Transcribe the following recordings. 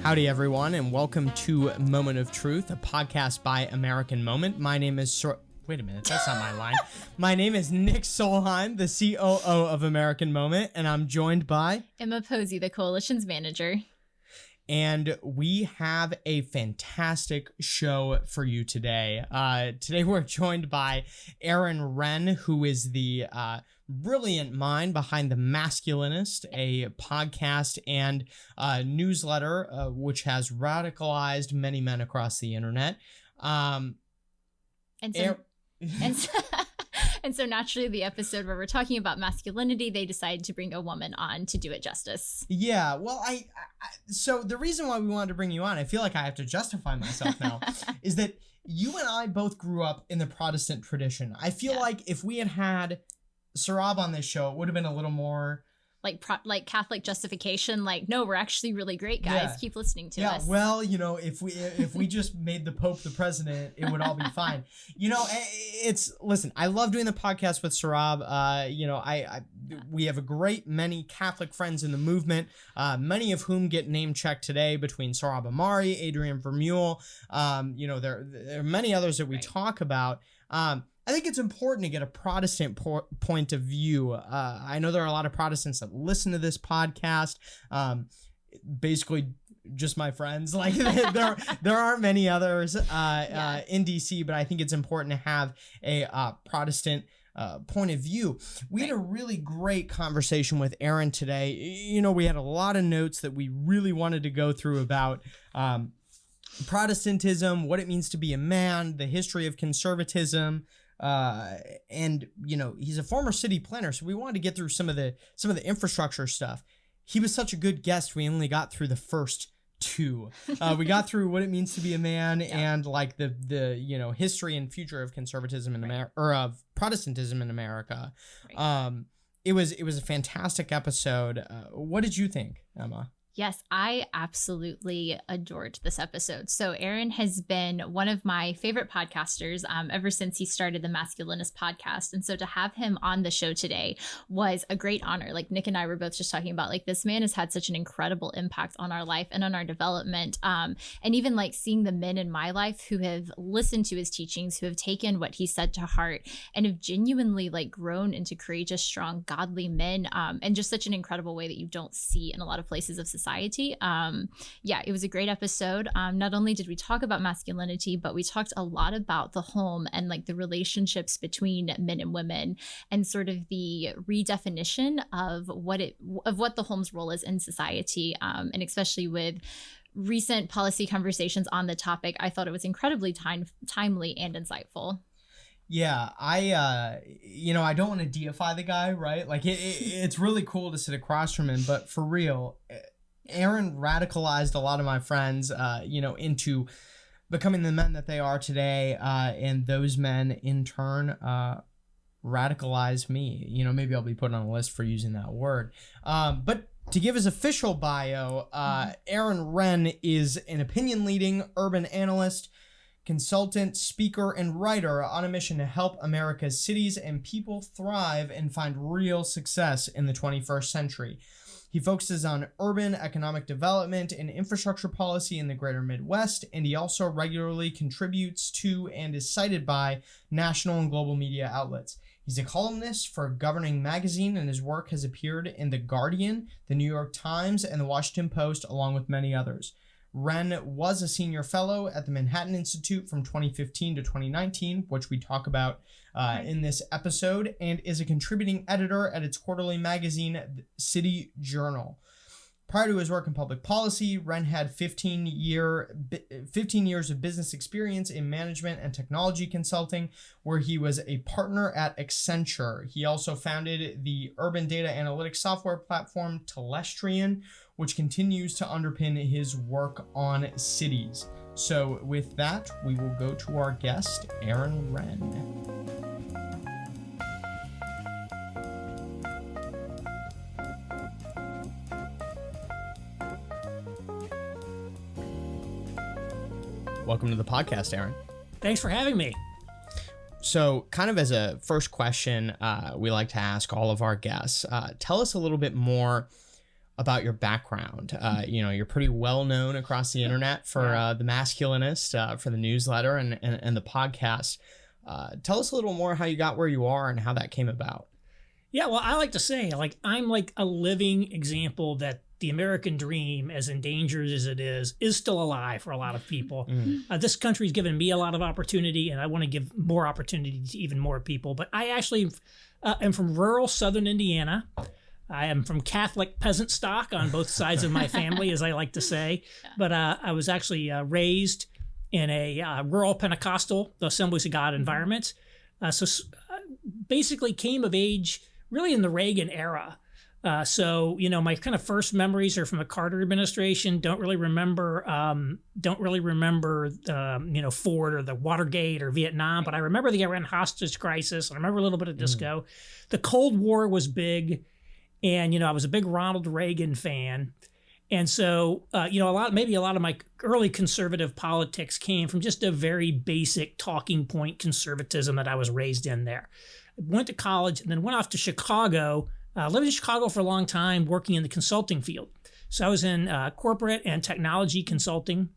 Howdy, everyone, and welcome to Moment of Truth, a podcast by American Moment. My name is... Wait a minute, that's not my line. My name is Nick Solheim, the COO of American Moment, and I'm joined by... Emma Posey, the Coalition's manager. And we have a fantastic show for you today. Today we're joined by Aaron Renn, who is the brilliant mind behind The Masculinist, a podcast and newsletter which has radicalized many men across the internet. And so naturally, the episode where we're talking about masculinity, they decided to bring a woman on to do it justice. Yeah, well, so the reason why we wanted to bring you on, I feel like I have to justify myself now, is that you and I both grew up in the Protestant tradition. I feel like if we had Saurabh on this show, it would have been a little more... Like Catholic justification, like, no, we're actually really great, guys. Yeah. Keep listening to us. Yeah, well, you know, if we just made the Pope the president, it would all be fine. You know, listen, I love doing the podcast with Saurabh. You know, we have a great many Catholic friends in the movement, many of whom get name checked today between Saurabh Amari, Adrian Vermeule. You know, there are many others that we talk about. I think it's important to get a Protestant point of view. I know there are a lot of Protestants that listen to this podcast. Basically, just my friends. Like there aren't many others in DC, but I think it's important to have a Protestant point of view. We had a really great conversation with Aaron today. You know, we had a lot of notes that we really wanted to go through about Protestantism, what it means to be a man, the history of conservatism. And you know, he's a former city planner, so we wanted to get through some of the infrastructure stuff. He was such a good guest. We only got through the first two. We got through what it means to be a man and like the you know, history and future of conservatism in America, or of Protestantism in America. It was a fantastic episode. What did you think, Emma? Yes, I absolutely adored this episode. So Aaron has been one of my favorite podcasters ever since he started the Masculinist podcast. And so to have him on the show today was a great honor. Like Nick and I were both just talking about, like, this man has had such an incredible impact on our life and on our development. And even like seeing the men in my life who have listened to his teachings, who have taken what he said to heart and have genuinely like grown into courageous, strong, godly men. And just such an incredible way that you don't see in a lot of places of society. It was a great episode. Not only did we talk about masculinity, but we talked a lot about the home and like the relationships between men and women and sort of the redefinition of what the home's role is in society. And especially with recent policy conversations on the topic, I thought it was incredibly timely and insightful. Yeah, I don't want to deify the guy, right? Like it's really cool to sit across from him, but for real, Aaron radicalized a lot of my friends, into becoming the men that they are today. And those men in turn, radicalized me. You know, maybe I'll be put on a list for using that word. But to give his official bio, Aaron Renn is an opinion leading urban analyst, consultant, speaker, and writer on a mission to help America's cities and people thrive and find real success in the 21st century. He focuses on urban economic development and infrastructure policy in the greater Midwest, and he also regularly contributes to and is cited by national and global media outlets. He's a columnist for Governing Magazine, and his work has appeared in The Guardian, The New York Times, and The Washington Post, along with many others. Renn was a senior fellow at the Manhattan Institute from 2015 to 2019, which we talk about in this episode, and is a contributing editor at its quarterly magazine, City Journal. Prior to his work in public policy, Renn had 15 years of business experience in management and technology consulting, where he was a partner at Accenture. He also founded the urban data analytics software platform Telestrian, which continues to underpin his work on cities. So with that, we will go to our guest, Aaron Renn. Welcome to the podcast, Aaron. Thanks for having me. So kind of as a first question, we like to ask all of our guests, tell us a little bit more about your background. You're pretty well known across the internet for the Masculinist, for the newsletter and the podcast. Tell us a little more how you got where you are and how that came about. Yeah, well, I like to say, I'm like a living example that the American dream, as endangered as it is still alive for a lot of people. This country's given me a lot of opportunity, and I want to give more opportunity to even more people. But I actually am from rural southern Indiana. I am from Catholic peasant stock on both sides of my family, as I like to say. But I was actually raised in a rural Pentecostal Assemblies of God environment. So basically came of age really in the Reagan era. So my kind of first memories are from the Carter administration. Don't really remember Ford or the Watergate or Vietnam, but I remember the Iran hostage crisis. I remember a little bit of disco. The Cold War was big, and I was a big Ronald Reagan fan. And so, a lot of my early conservative politics came from just a very basic talking point conservatism that I was raised in there. I went to college and then went off to Chicago. Lived in Chicago for a long time, working in the consulting field. So I was in corporate and technology consulting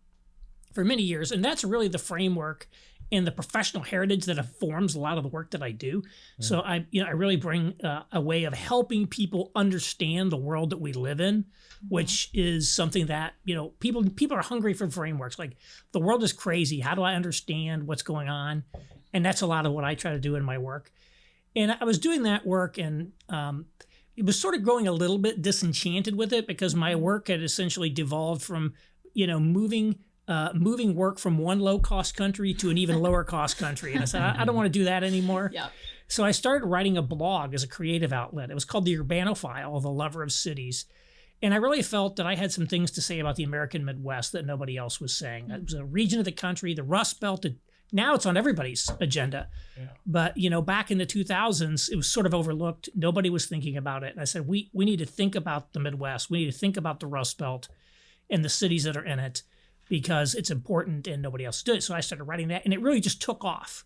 for many years, and that's really the framework and the professional heritage that informs a lot of the work that I do. So I really bring a way of helping people understand the world that we live in, which is something that people are hungry for frameworks. Like, the world is crazy. How do I understand what's going on? And that's a lot of what I try to do in my work. And I was doing that work, and it was sort of growing a little bit disenchanted with it, because my work had essentially devolved from, moving work from one low-cost country to an even lower-cost country. And I said, I don't want to do that anymore. Yep. So I started writing a blog as a creative outlet. It was called The Urbanophile, The Lover of Cities. And I really felt that I had some things to say about the American Midwest that nobody else was saying. It was a region of the country, the Rust Belt. Now it's on everybody's agenda. Yeah. But, back in the 2000s, it was sort of overlooked. Nobody was thinking about it. And I said, we need to think about the Midwest. We need to think about the Rust Belt and the cities that are in it, because it's important and nobody else did it. So I started writing that, and it really just took off.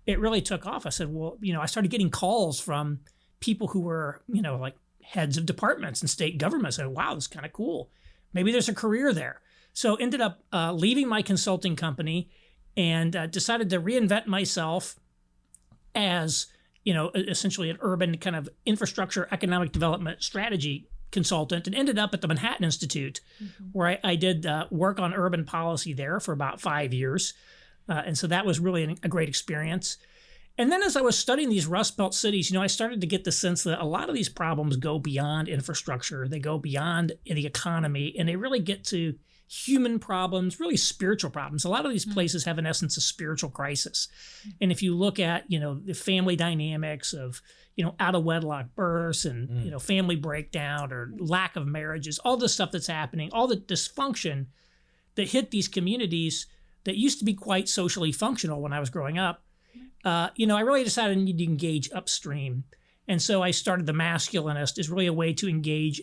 It really took off. I said, well, I started getting calls from people who were, like heads of departments and state governments. I said, wow, this is kind of cool. Maybe there's a career there. So ended up leaving my consulting company and decided to reinvent myself as, essentially an urban kind of infrastructure economic development strategy consultant, and ended up at the Manhattan Institute, where I did work on urban policy there for about 5 years. And so that was really a great experience. And then as I was studying these Rust Belt cities, I started to get the sense that a lot of these problems go beyond infrastructure. They go beyond the economy, and they really get to human problems, really spiritual problems. A lot of these places have, in essence, a spiritual crisis. And if you look at, the family dynamics of, out of wedlock births and, family breakdown or lack of marriages, all the stuff that's happening, all the dysfunction that hit these communities that used to be quite socially functional when I was growing up, I really decided I need to engage upstream. And so I started the Masculinist as really a way to engage,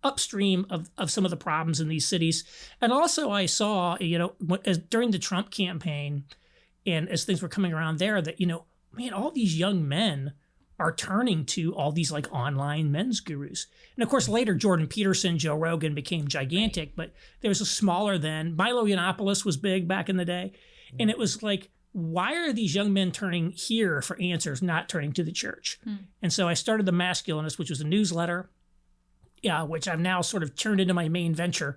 upstream of some of the problems in these cities. And also I saw, during the Trump campaign, and as things were coming around there, that, all these young men are turning to all these like online men's gurus. And of course, later Jordan Peterson, Joe Rogan became gigantic, but there was a smaller then. Milo Yiannopoulos was big back in the day. And it was like, why are these young men turning here for answers, not turning to the church? And so I started the Masculinist, which was a newsletter, which I've now sort of turned into my main venture.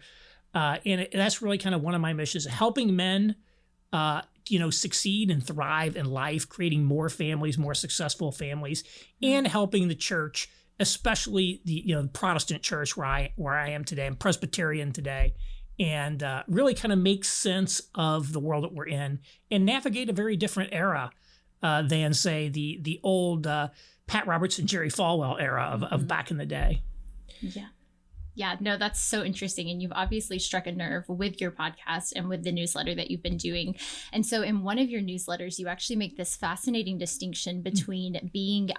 And that's really kind of one of my missions, helping men, succeed and thrive in life, creating more families, more successful families, and helping the church, especially the Protestant church where I am today. I'm Presbyterian today, and really kind of make sense of the world that we're in and navigate a very different era than, say, the old Pat Robertson, Jerry Falwell era of back in the day. Yeah. Yeah, no, that's so interesting. And you've obviously struck a nerve with your podcast and with the newsletter that you've been doing. And so in one of your newsletters, you actually make this fascinating distinction between being,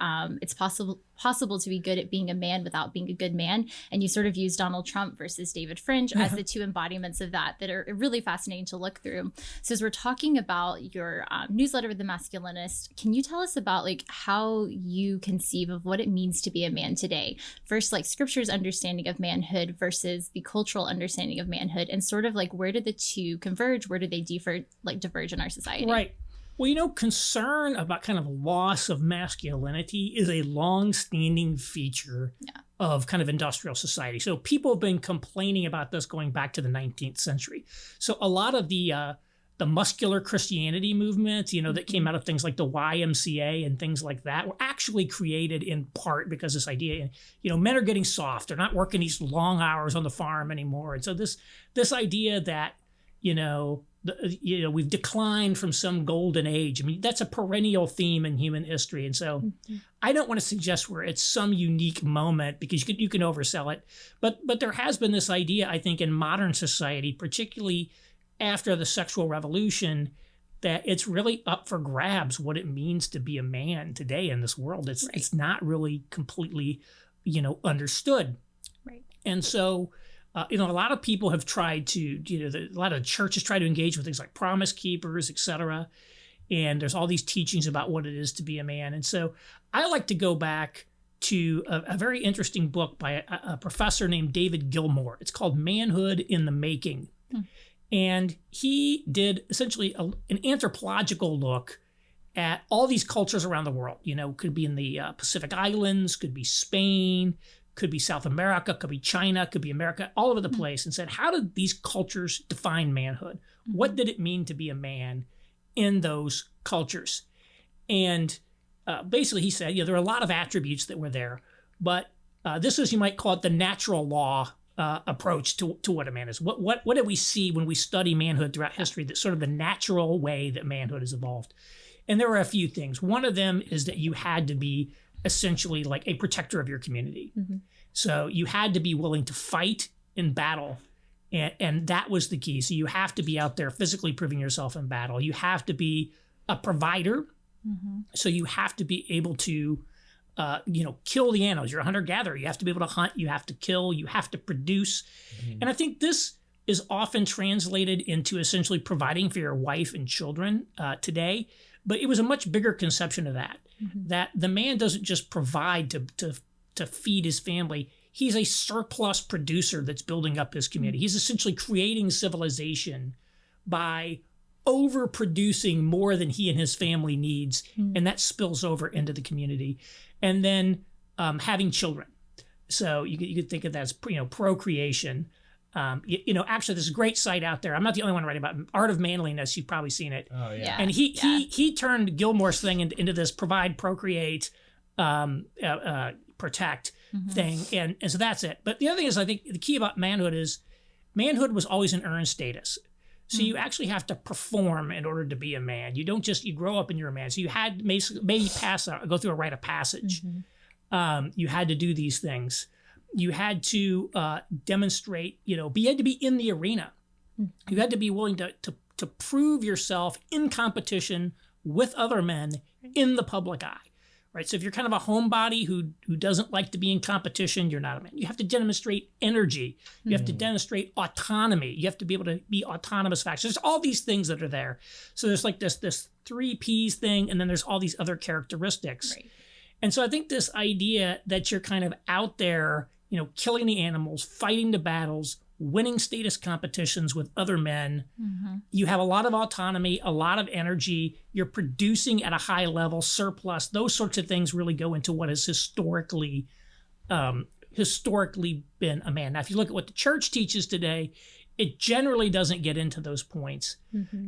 it's possible possible to be good at being a man without being a good man. And you sort of use Donald Trump versus David Fringe as the two embodiments of that are really fascinating to look through. So as we're talking about your newsletter with the Masculinist, can you tell us about like how you conceive of what it means to be a man today? First, like scripture's understanding of manhood versus the cultural understanding of manhood, and sort of like where do the two converge? Where do they diverge in our society? Right. Well, you know, concern about kind of loss of masculinity is a long-standing feature of kind of industrial society. So people have been complaining about this going back to the 19th century. So a lot of the muscular Christianity movements, you know, that came out of things like the YMCA and things like that were actually created in part because this idea, you know, men are getting soft. They're not working these long hours on the farm anymore. And so this idea that, you know, we've declined from some golden age. I mean, that's a perennial theme in human history. And so I don't want to suggest we're at some unique moment because you can oversell it. But there has been this idea, I think, in modern society, particularly after the sexual revolution, that it's really up for grabs what it means to be a man today in this world. It's not really completely, you know, understood. Right. And so you know, a lot of people have tried to, you know, a lot of churches try to engage with things like promise keepers, et cetera. And there's all these teachings about what it is to be a man. And so I like to go back to a very interesting book by a professor named David Gilmour. It's called Manhood in the Making. And he did essentially an anthropological look at all these cultures around the world. You know, could be in the Pacific Islands, could be Spain, could be South America, could be China, could be America, all over the place, and said, how did these cultures define manhood? What did it mean to be a man in those cultures? And basically he said, you know, there are a lot of attributes that were there, but this is, you might call it the natural law approach to what a man is. What did we see when we study manhood throughout history, that's sort of the natural way that manhood has evolved? And there were a few things. One of them is that you had to be essentially like a protector of your community. So you had to be willing to fight in battle. And that was the key. So you have to be out there physically proving yourself in battle. You have to be a provider. So you have to be able to, you know, kill the animals. You're a hunter-gatherer. You have to be able to hunt. You have to kill. You have to produce. And I think this is often translated into essentially providing for your wife and children today. But it was a much bigger conception of that, that the man doesn't just provide to feed his family. He's a surplus producer that's building up his community. He's essentially creating civilization by overproducing more than he and his family needs, and that spills over into the community. And then having children. So you could think of that as, you know, procreation. You know, actually, there's a great site out there. I'm not the only one writing about Art of Manliness. You've probably seen it. Oh yeah. And he turned Gilmour's thing into this provide, procreate, protect thing, and so that's it. But the other thing is, I think the key about manhood is manhood was always an earned status. So you actually have to perform in order to be a man. You don't just, you grow up and you're a man. So you had to maybe go through a rite of passage. You had to do these things. You had to demonstrate, you know, you had to be in the arena. You had to be willing to prove yourself in competition with other men in the public eye. Right. So if you're kind of a homebody who doesn't like to be in competition, you're not a man. You have to demonstrate energy. You have to demonstrate autonomy. You have to be able to be autonomous factors. There's all these things that are there. So there's like this 3 Ps thing, and then there's all these other characteristics. Right. And so I think this idea that you're kind of out there, you know, killing the animals, fighting the battles, winning status competitions with other men. You have a lot of autonomy, a lot of energy. You're producing at a high level, surplus. Those sorts of things really go into what has historically been a man. Now, if you look at what the church teaches today, it generally doesn't get into those points,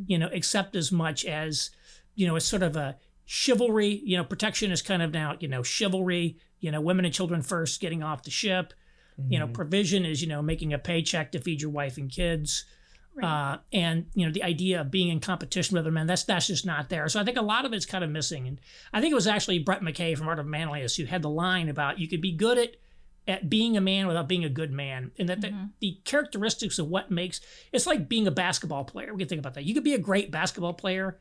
you know, except as much as, you know, it's sort of a chivalry. You know, protection is kind of now, you know, chivalry. You know, women and children first, getting off the ship. You know, provision is, you know, making a paycheck to feed your wife and kids. Right. And, you know, the idea of being in competition with other men, that's just not there. So I think a lot of it's kind of missing. And I think it was actually Brett McKay from Art of Manliness who had the line about you could be good at being a man without being a good man. And that the characteristics of what makes, it's like being a basketball player. We can think about that. You could be a great basketball player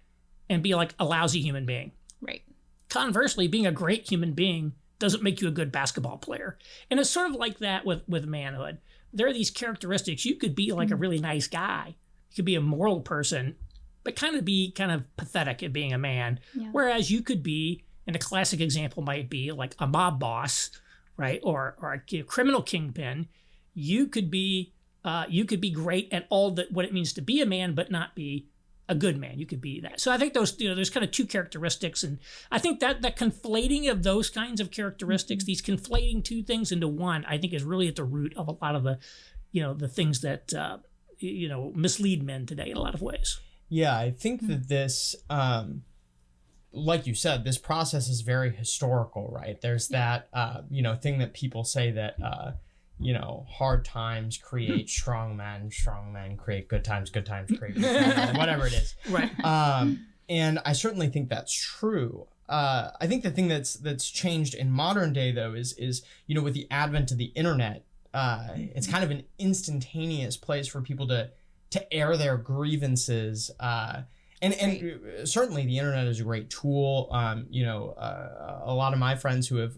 and be like a lousy human being. Right. Conversely, being a great human being doesn't make you a good basketball player. And it's sort of like that with manhood. There are these characteristics. You could be like a really nice guy. You could be a moral person, but kind of pathetic at being a man. Yeah. Whereas you could be, and a classic example might be like a mob boss, right? Or a criminal kingpin. You could be great at all what it means to be a man, but not be a good man. You could be that. So I think those, there's kind of two characteristics, and I think that conflating of those kinds of characteristics, these conflating two things into one, I think is really at the root of a lot of the, the things that mislead men today in a lot of ways. Yeah, I think that this, like you said, this process is very historical, right? There's that, thing that people say that, hard times create strong men create good times create whatever it is. Right. And I certainly think that's true. I think the thing that's changed in modern day, though, is with the advent of the internet, it's kind of an instantaneous place for people to air their grievances. And certainly the internet is a great tool. A lot of my friends who have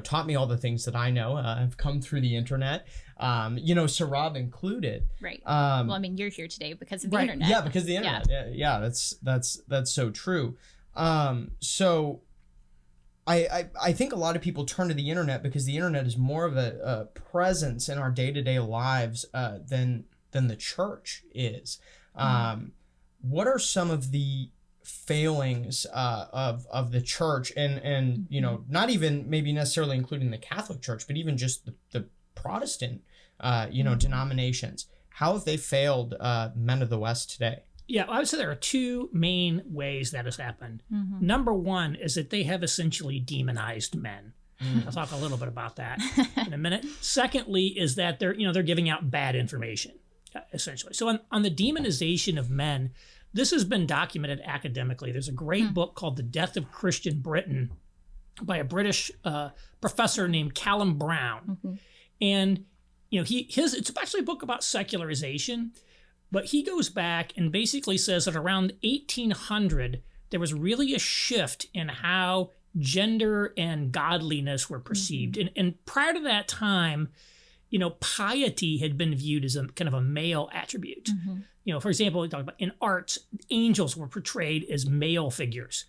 taught me all the things that I know have come through the internet. Sarab included. Right. Well, I mean, you're here today because of the internet. Yeah, because of the internet. Yeah, that's so true. So I think a lot of people turn to the internet because the internet is more of a presence in our day-to-day lives than the church is. What are some of the failings of the church and not even maybe necessarily including the Catholic Church, but even just the Protestant denominations? How have they failed men of the West today? Yeah, I would say there are two main ways that has happened. Number one is that they have essentially demonized men. I'll talk a little bit about that in a minute. Secondly is that they're giving out bad information, essentially. So on the demonization of men, this has been documented academically. There's a great book called The Death of Christian Britain by a British professor named Callum Brown. And it's actually a book about secularization, but he goes back and basically says that around 1800 there was really a shift in how gender and godliness were perceived. And prior to that time, piety had been viewed as a kind of a male attribute. For example, we talk about in arts, angels were portrayed as male figures.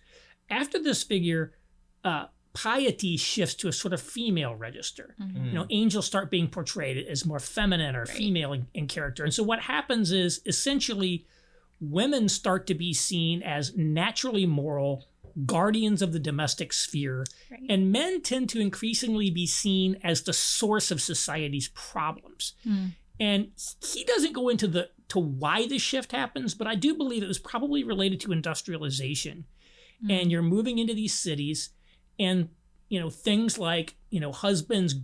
After this figure, piety shifts to a sort of female register. Angels start being portrayed as more feminine or female in character. And so what happens is essentially women start to be seen as naturally moral guardians of the domestic sphere, and men tend to increasingly be seen as the source of society's problems. And he doesn't go into to why this shift happens, but I do believe it was probably related to industrialization. And you're moving into these cities, and things like husbands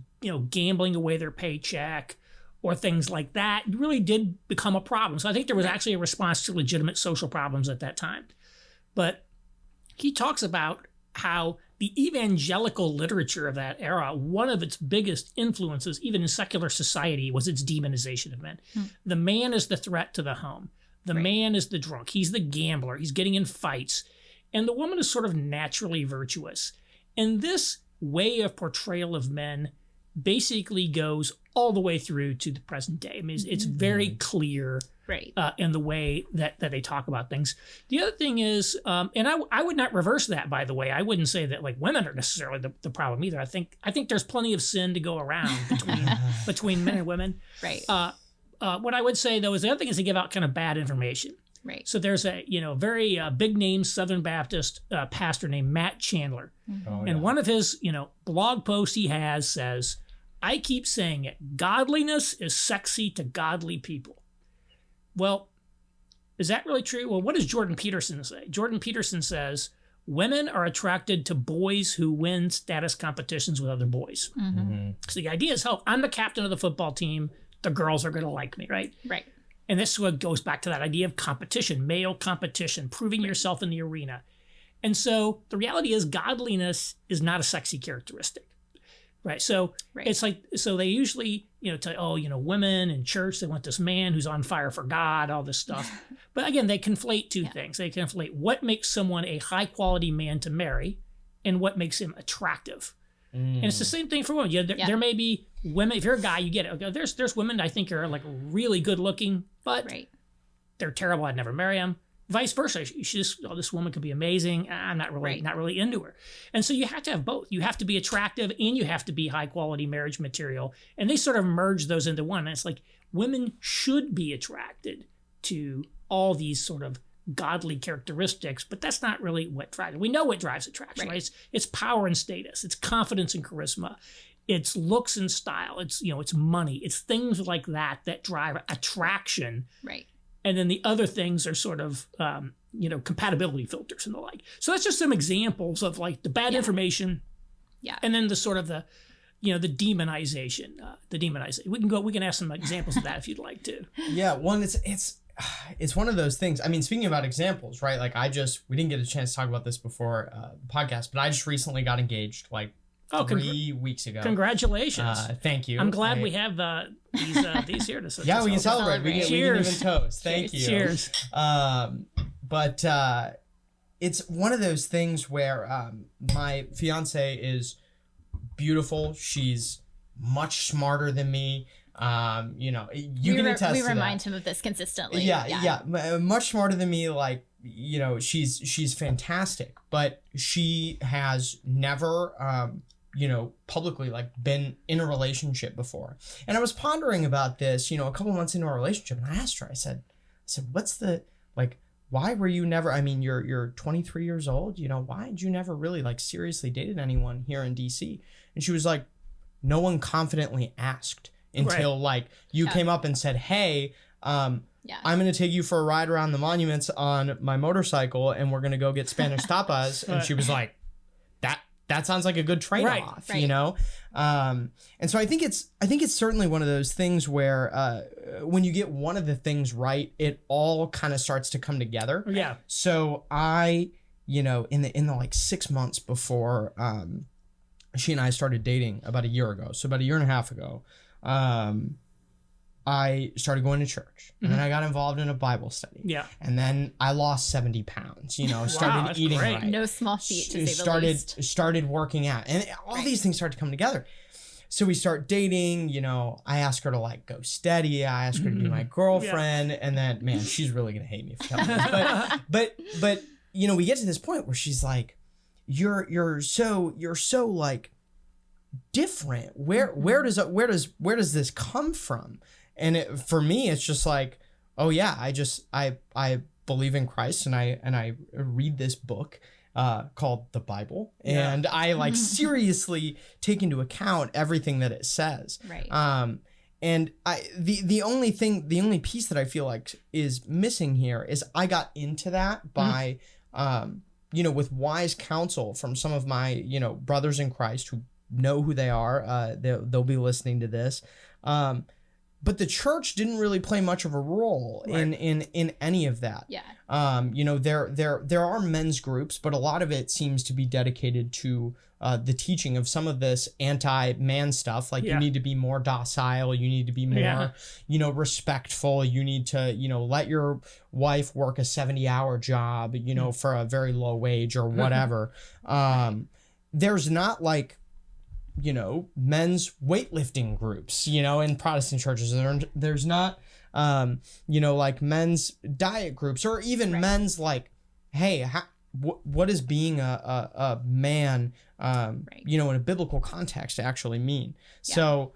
gambling away their paycheck or things like that really did become a problem. So I think there was actually a response to legitimate social problems at that time. But he talks about how the evangelical literature of that era, one of its biggest influences, even in secular society, was its demonization of men. The man is the threat to the home. The man is the drunk. He's the gambler. He's getting in fights. And the woman is sort of naturally virtuous. And this way of portrayal of men basically goes all the way through to the present day. I mean, it's very clear in the way that they talk about things. The other thing is, and I would not reverse that, by the way. I wouldn't say that like women are necessarily the problem either. I think there's plenty of sin to go around between men and women. What I would say though is the other thing is they give out kind of bad information. So there's a very big name Southern Baptist pastor named Matt Chandler, and one of his blog posts he has says, "I keep saying it, godliness is sexy to godly people." Well, is that really true? Well, what does Jordan Peterson say? Jordan Peterson says, women are attracted to boys who win status competitions with other boys. So the idea is, I'm the captain of the football team. The girls are going to like me, right? And this what goes back to that idea of competition, male competition, proving yourself in the arena. And so the reality is godliness is not a sexy characteristic. So it's like, so they usually, tell, women in church, they want this man who's on fire for God, all this stuff. But again, they conflate two things. They conflate what makes someone a high quality man to marry and what makes him attractive. And it's the same thing for women. There may be women, if you're a guy, you get it. Okay, there's women I think are like really good looking, but they're terrible. I'd never marry them. Vice versa. This woman could be amazing. I'm not really into her. And so you have to have both. You have to be attractive and you have to be high quality marriage material. And they sort of merge those into one. And it's like women should be attracted to all these sort of godly characteristics, but that's not really what drives it. We know what drives attraction, right? It's power and status. It's confidence and charisma. It's looks and style. It's money. It's things like that drive attraction. Right. And then the other things are sort of, compatibility filters and the like. So that's just some examples of like the bad information. Yeah. And then the sort of the demonization. We can ask some examples of that if you'd like to. Yeah. One, it's one of those things. I mean, speaking about examples, right? Like we didn't get a chance to talk about this before the podcast, but I just recently got engaged like 3 weeks ago. Congratulations. Thank you. I'm glad we have these here to yeah, we can celebrate. We can even toast. Thank you. Cheers. But it's one of those things where my fiance is beautiful. She's much smarter than me. You can attest to that. We remind him of this consistently. Yeah. Much smarter than me. Like, she's fantastic, but she has never, publicly like been in a relationship before. And I was pondering about this, a couple months into our relationship, and I asked her, I said, what's the, like, why were you never, I mean, you're 23 years old, why did you never really like seriously dated anyone here in DC? And she was like, no one confidently asked until like you came up and said, hey, I'm going to take you for a ride around the monuments on my motorcycle and we're going to go get Spanish tapas. And she was like, that sounds like a good trade-off, And so I think it's certainly one of those things where when you get one of the things right, it all kind of starts to come together. Yeah. So I, in the like 6 months before she and I started dating about a year ago, so about a year and a half ago, I started going to church, and then I got involved in a Bible study. Yeah. And then I lost 70 pounds, started eating right. No small feat, to say the least. Started working out, and all these things start to come together. So we start dating, I ask her to like go steady. I ask her to be my girlfriend. And then, man, she's really going to hate me for telling this. But we get to this point where she's like, you're so like different. Where does this come from? And for me, it's just like, oh yeah, I believe in Christ, and I read this book called the Bible, and I like seriously take into account everything that it says. Right. And the only piece that I feel like is missing here is I got into that by with wise counsel from some of my brothers in Christ who know who they are. They'll be listening to this. But the church didn't really play much of a role in any of that. Yeah. There are men's groups, but a lot of it seems to be dedicated to the teaching of some of this anti-man stuff. Like you need to be more docile, you need to be more, respectful. You need to, let your wife work a 70-hour job, for a very low wage or whatever. There's not like, men's weightlifting groups, in Protestant churches. There's not, like men's diet groups, or even men's like, hey, what does being a man, in a biblical context actually mean? Yeah. So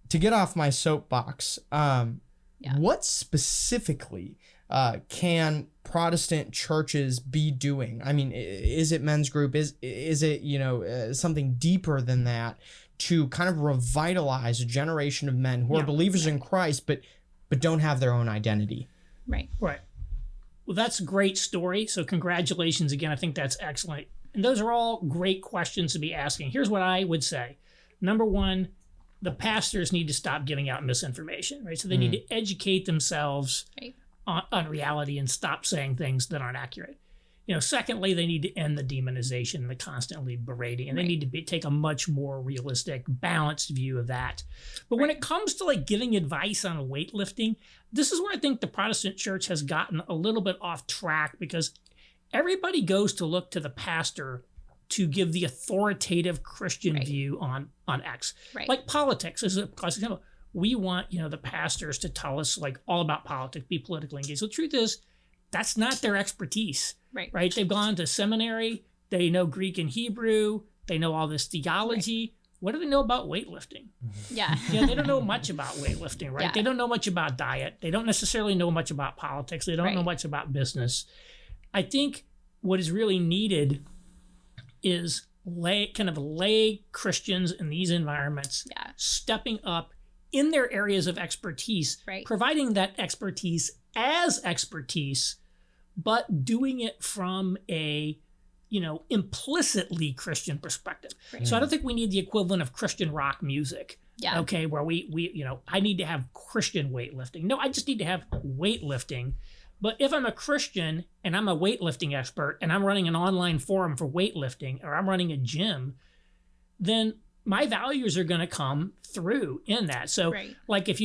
to get off my soapbox, what specifically can Protestant churches be doing? I mean, is it men's group? Is it, something deeper than that to kind of revitalize a generation of men who are believers in Christ, but don't have their own identity? Right. Right. Well, that's a great story. So congratulations again. I think that's excellent. And those are all great questions to be asking. Here's what I would say. Number one, the pastors need to stop giving out misinformation, right? So they need to educate themselves on reality and stop saying things that aren't accurate. Secondly, they need to end the demonization and the constantly berating, and they need to take a much more realistic, balanced view of that. But when it comes to like giving advice on weightlifting, this is where I think the Protestant church has gotten a little bit off track, because everybody goes to look to the pastor to give the authoritative Christian view on X. Right. Like politics is a classic example. We want, the pastors to tell us like all about politics, be politically engaged. So the truth is, that's not their expertise. Right. They've gone to seminary. They know Greek and Hebrew. They know all this theology. Right. What do they know about weightlifting? Yeah. They don't know much about weightlifting, right? Yeah. They don't know much about diet. They don't necessarily know much about politics. They don't know much about business. I think what is really needed is lay Christians in these environments stepping up in their areas of expertise, providing that expertise as expertise, but doing it from a implicitly Christian perspective. Right. So I don't think we need the equivalent of Christian rock music. Yeah. Okay, where we I need to have Christian weightlifting. No, I just need to have weightlifting. But if I'm a Christian and I'm a weightlifting expert and I'm running an online forum for weightlifting or I'm running a gym, then my values are going to come through in that. So like if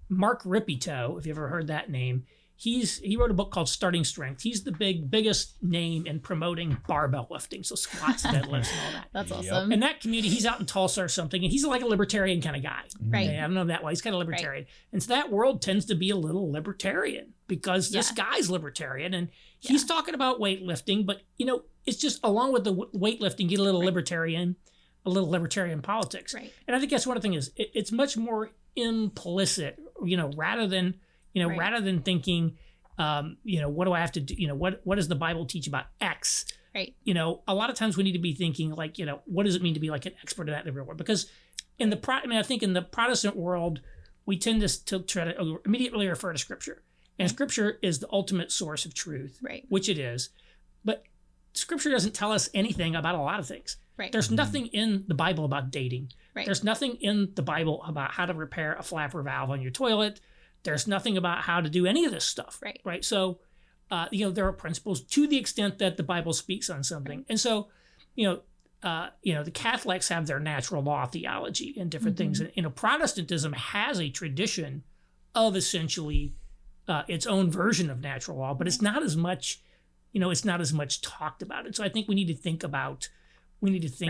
Mark Ripito, if you ever heard that name, he wrote a book called Starting Strength. He's the biggest name in promoting barbell lifting, so squats, deadlifts, and all that. That's awesome. In that community, he's out in Tulsa or something, and he's like a libertarian kind of guy. Right. I don't know that way. He's kind of libertarian. Right. And so that world tends to be a little libertarian because this guy's libertarian, and he's talking about weightlifting, but, it's just along with the weightlifting, get a little libertarian politics. Right. And I think that's one of the things. It's much more implicit, rather than thinking, what do I have to do? What does the Bible teach about X? Right. A lot of times we need to be thinking like, what does it mean to be like an expert in that in the real world? Because I think in the Protestant world, we tend to try to immediately refer to Scripture. And Scripture is the ultimate source of truth, which it is. But Scripture doesn't tell us anything about a lot of things. Right. There's nothing in the Bible about dating. Right. There's nothing in the Bible about how to repair a flapper valve on your toilet. There's nothing about how to do any of this stuff. Right. So, there are principles to the extent that the Bible speaks on something. And so, the Catholics have their natural law theology and different things. And, Protestantism has a tradition of essentially its own version of natural law, but it's not as much, talked about. And so I think we need to think about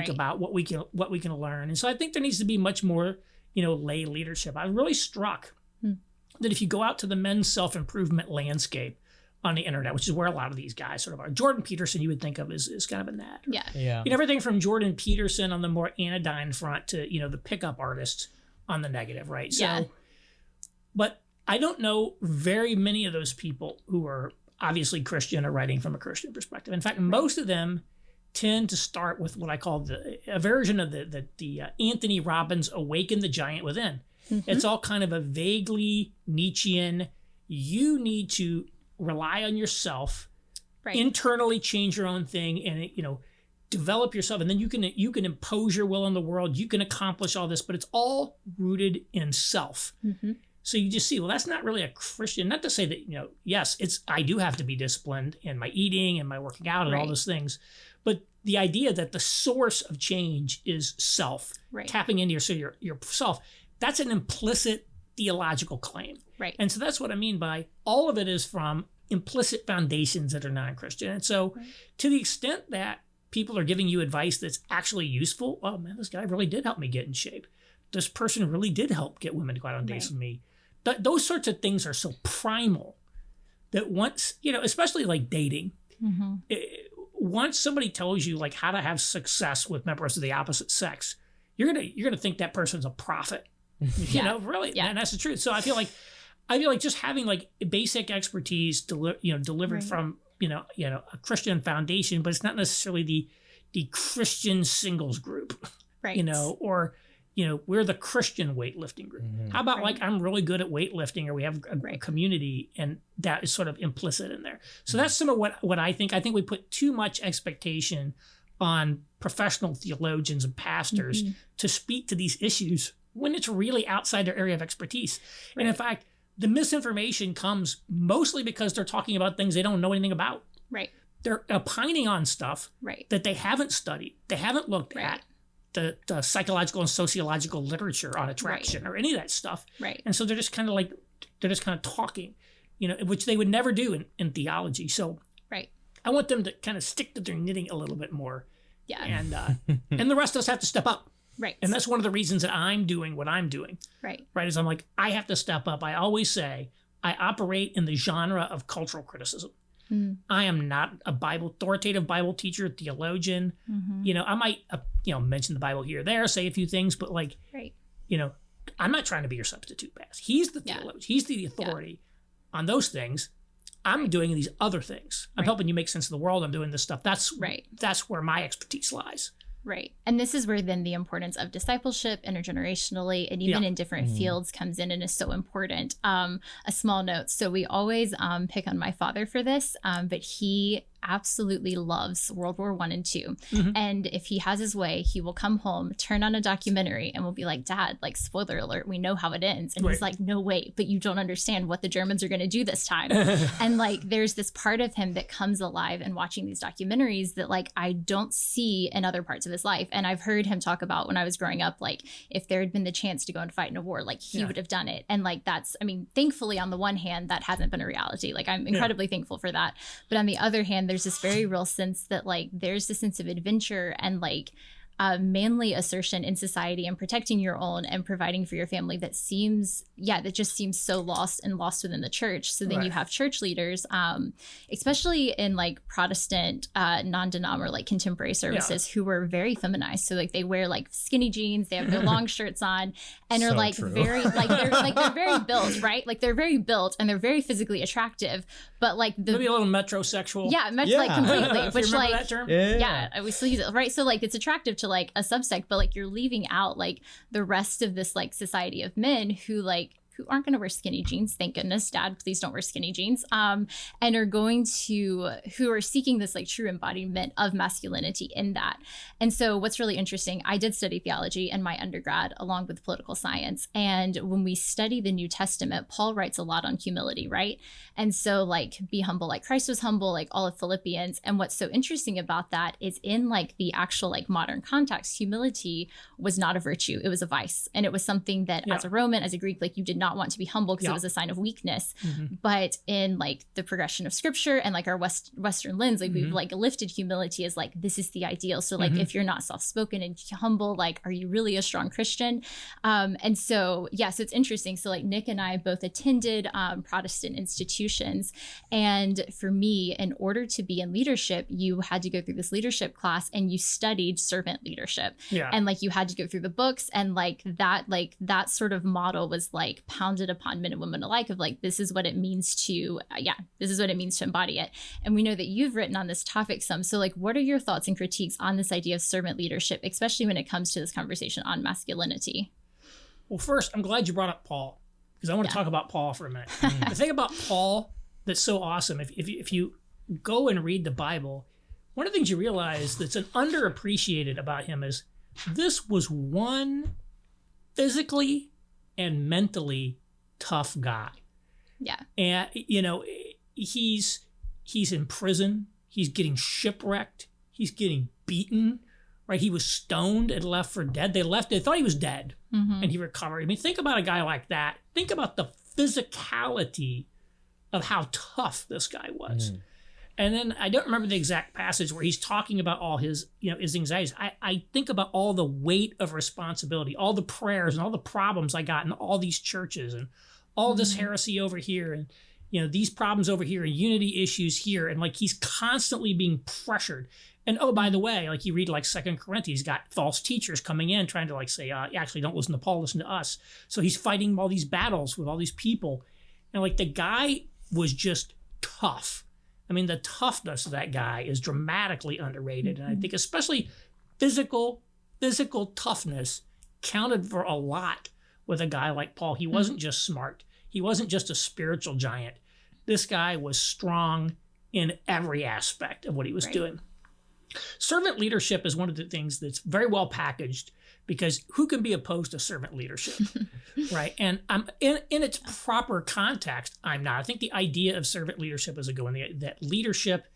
about what we can learn. And so I think there needs to be much more, lay leadership. I'm really struck that if you go out to the men's self-improvement landscape on the internet, which is where a lot of these guys sort of are, Jordan Peterson you would think of is kind of in that. Yeah. Everything from Jordan Peterson on the more anodyne front to, the pickup artists on the negative, right? So, but I don't know very many of those people who are obviously Christian or writing from a Christian perspective. In fact, most of them tend to start with what I call a version of the Anthony Robbins Awaken the Giant Within. It's all kind of a vaguely Nietzschean, you need to rely on yourself, internally change your own thing and, develop yourself. And then you can impose your will on the world. You can accomplish all this, but it's all rooted in self. So you just see, well, that's not really a Christian, not to say that, yes, I do have to be disciplined in my eating and my working out and all those things. But the idea that the source of change is self, tapping into your self, that's an implicit theological claim. Right. And so that's what I mean by all of it is from implicit foundations that are non-Christian. And so to the extent that people are giving you advice that's actually useful, oh man, this guy really did help me get in shape. This person really did help get women to go out on dates with me. Those sorts of things are so primal that once, especially like dating, once somebody tells you like how to have success with members of the opposite sex, you're gonna think that person's a prophet. Really, and that's the truth. So I feel like just having like basic expertise, delivered from a Christian foundation, but it's not necessarily the Christian singles group, or we're the Christian weightlifting group. How about like I'm really good at weightlifting, or we have a community, and that is sort of implicit in there. So that's some of what I think. I think we put too much expectation on professional theologians and pastors to speak to these issues when it's really outside their area of expertise. And in fact, the misinformation comes mostly because they're talking about things they don't know anything about. Right. They're opining on stuff that they haven't studied. They haven't looked at the psychological and sociological literature on attraction or any of that stuff. Right. And so they're just kind of talking, which they would never do in theology. So I want them to kind of stick to their knitting a little bit more. Yeah. And the rest of us have to step up. Right. And that's one of the reasons that I'm doing what I'm doing. Right. Right. Is I'm like, I have to step up. I always say I operate in the genre of cultural criticism. I am not a authoritative Bible teacher, theologian. I might, mention the Bible here or there, say a few things, but like, I'm not trying to be your substitute, Bass. He's the theologian. He's the authority on those things. I'm doing these other things. I'm helping you make sense of the world. I'm doing this stuff. That's where my expertise lies. Right. And this is where then the importance of discipleship intergenerationally and even in different fields comes in and is so important. A small note. So we always pick on my father for this, but he absolutely loves World War I and II. And if he has his way, he will come home, turn on a documentary, and we'll be like, Dad, like, spoiler alert, we know how it ends. And he's like, no, wait, but you don't understand what the Germans are going to do this time. And like, there's this part of him that comes alive in watching these documentaries that like I don't see in other parts of his life. And I've heard him talk about when I was growing up, like if there had been the chance to go and fight in a war, like he would have done it. And like thankfully on the one hand, that hasn't been a reality. Like I'm incredibly thankful for that. But on the other hand, there's this very real sense that like there's this sense of adventure and like manly assertion in society and protecting your own and providing for your family that just seems so lost within the church. So then you have church leaders, especially in like Protestant non-denom or like contemporary services who were very feminized. So like they wear like skinny jeans, they have their long shirts on and are like very like they're very built, right? Like they're very built and they're very physically attractive, but like maybe a little metrosexual. Like completely. Which like that term? We still use it, right? So like it's attractive to like a subsect, but like you're leaving out like the rest of this like society of men who aren't going to wear skinny jeans. Thank goodness, Dad, please don't wear skinny jeans. And who are seeking this like true embodiment of masculinity in that. And so what's really interesting, I did study theology in my undergrad along with political science. And when we study the New Testament, Paul writes a lot on humility, right? And so like be humble like Christ was humble, like all of Philippians. And what's so interesting about that is in like the actual like modern context, humility was not a virtue. It was a vice. And it was something that as a Roman, as a Greek, like you did not want to be humble because it was a sign of weakness. But in like the progression of scripture and like our Western lens, like we've like lifted humility as like, this is the ideal. So like if you're not soft-spoken and humble, like, are you really a strong Christian? And so, so it's interesting. So like Nick and I both attended Protestant institutions. And for me, in order to be in leadership, you had to go through this leadership class and you studied servant leadership. And like you had to go through the books and like that sort of model was like pounded upon men and women alike of like, this is what it means to, embody it. And we know that you've written on this topic some. So like, what are your thoughts and critiques on this idea of servant leadership, especially when it comes to this conversation on masculinity? Well, first, I'm glad you brought up Paul because I want to talk about Paul for a minute. The thing about Paul that's so awesome, if you go and read the Bible, one of the things you realize that's an underappreciated about him is this was one physically and mentally tough guy. And he's in prison, he's getting shipwrecked, he's getting beaten, right? He was stoned and left for dead. They thought he was dead and he recovered. I mean, think about a guy like that. Think about the physicality of how tough this guy was. And then I don't remember the exact passage where he's talking about all his anxieties. I think about all the weight of responsibility, all the prayers and all the problems I got in all these churches and all this heresy over here and, these problems over here and unity issues here. And like, he's constantly being pressured. And oh, by the way, like you read like 2 Corinthians, he's got false teachers coming in trying to like say, actually don't listen to Paul, listen to us. So he's fighting all these battles with all these people. And like the guy was just tough. I mean, the toughness of that guy is dramatically underrated. And I think especially physical toughness counted for a lot with a guy like Paul. He wasn't just smart. He wasn't just a spiritual giant. This guy was strong in every aspect of what he was doing. Servant leadership is one of the things that's very well packaged because who can be opposed to servant leadership, right? And in its proper context, I'm not. I think the idea of servant leadership is a good one. That leadership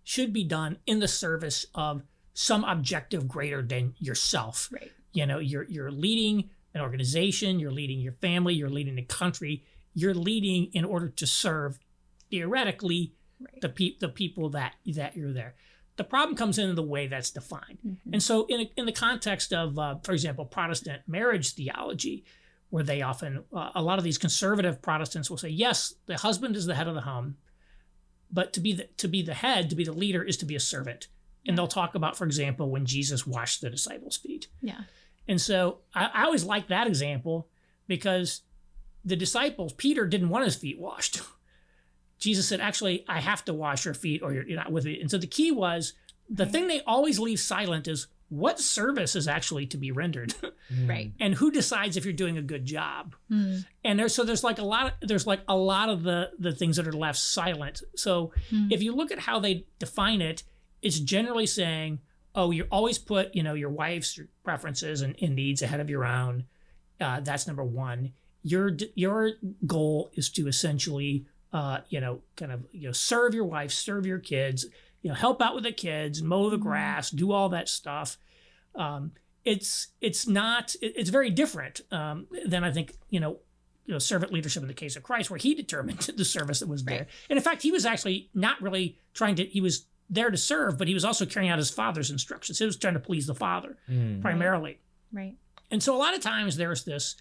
should be done in the service of some objective greater than yourself. Right. You're leading an organization, you're leading your family, you're leading the country, you're leading in order to serve, theoretically, the people that you're there. The problem comes in the way that's defined. And so in the context of, for example, Protestant marriage theology, where they often, a lot of these conservative Protestants will say, yes, the husband is the head of the home, but to be the head, to be the leader, is to be a servant. And they'll talk about, for example, when Jesus washed the disciples' feet. Yeah. And so I always like that example because the disciples, Peter didn't want his feet washed. Jesus said, actually, I have to wash your feet or you're not with me. And so the key was, the thing they always leave silent is what service is actually to be rendered. Right. And who decides if you're doing a good job. And there's like a lot of the things that are left silent. So if you look at how they define it, it's generally saying, oh, you always put, your wife's preferences and needs ahead of your own. That's number one. Your goal is to essentially serve your wife, serve your kids, help out with the kids, mow the grass, do all that stuff. It's very different than I think, servant leadership in the case of Christ, where he determined the service that was there. Right. And in fact, he was actually not really he was there to serve, but he was also carrying out his father's instructions. He was trying to please the father primarily. Right. And so a lot of times there's this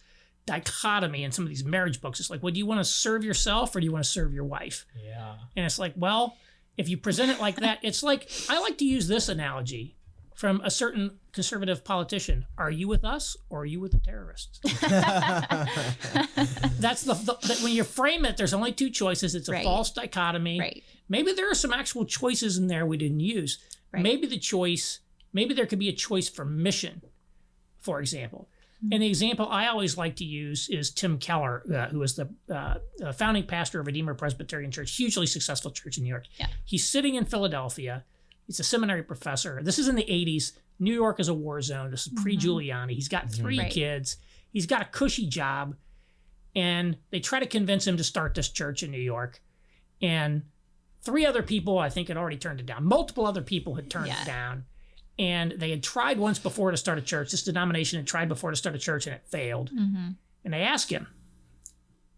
dichotomy in some of these marriage books. It's like, well, do you want to serve yourself or do you want to serve your wife? Yeah. And it's like, well, if you present it like that, it's like, I like to use this analogy from a certain conservative politician. Are you with us or are you with the terrorists? That's when you frame it, there's only two choices. It's a false dichotomy. Right. Maybe there are some actual choices in there we didn't use. Right. Maybe there could be a choice for mission, for example. And the example I always like to use is Tim Keller, who was the founding pastor of Redeemer Presbyterian Church, hugely successful church in New York. Yeah. He's sitting in Philadelphia. He's a seminary professor. This is in the 80s. New York is a war zone. This is pre-Giuliani. He's got 3 kids. He's got a cushy job. And they try to convince him to start this church in New York. And 3 other people, I think, had already turned it down. Multiple other people had turned it down. And they had tried once before to start a church. This denomination had tried before to start a church, and it failed. And they asked him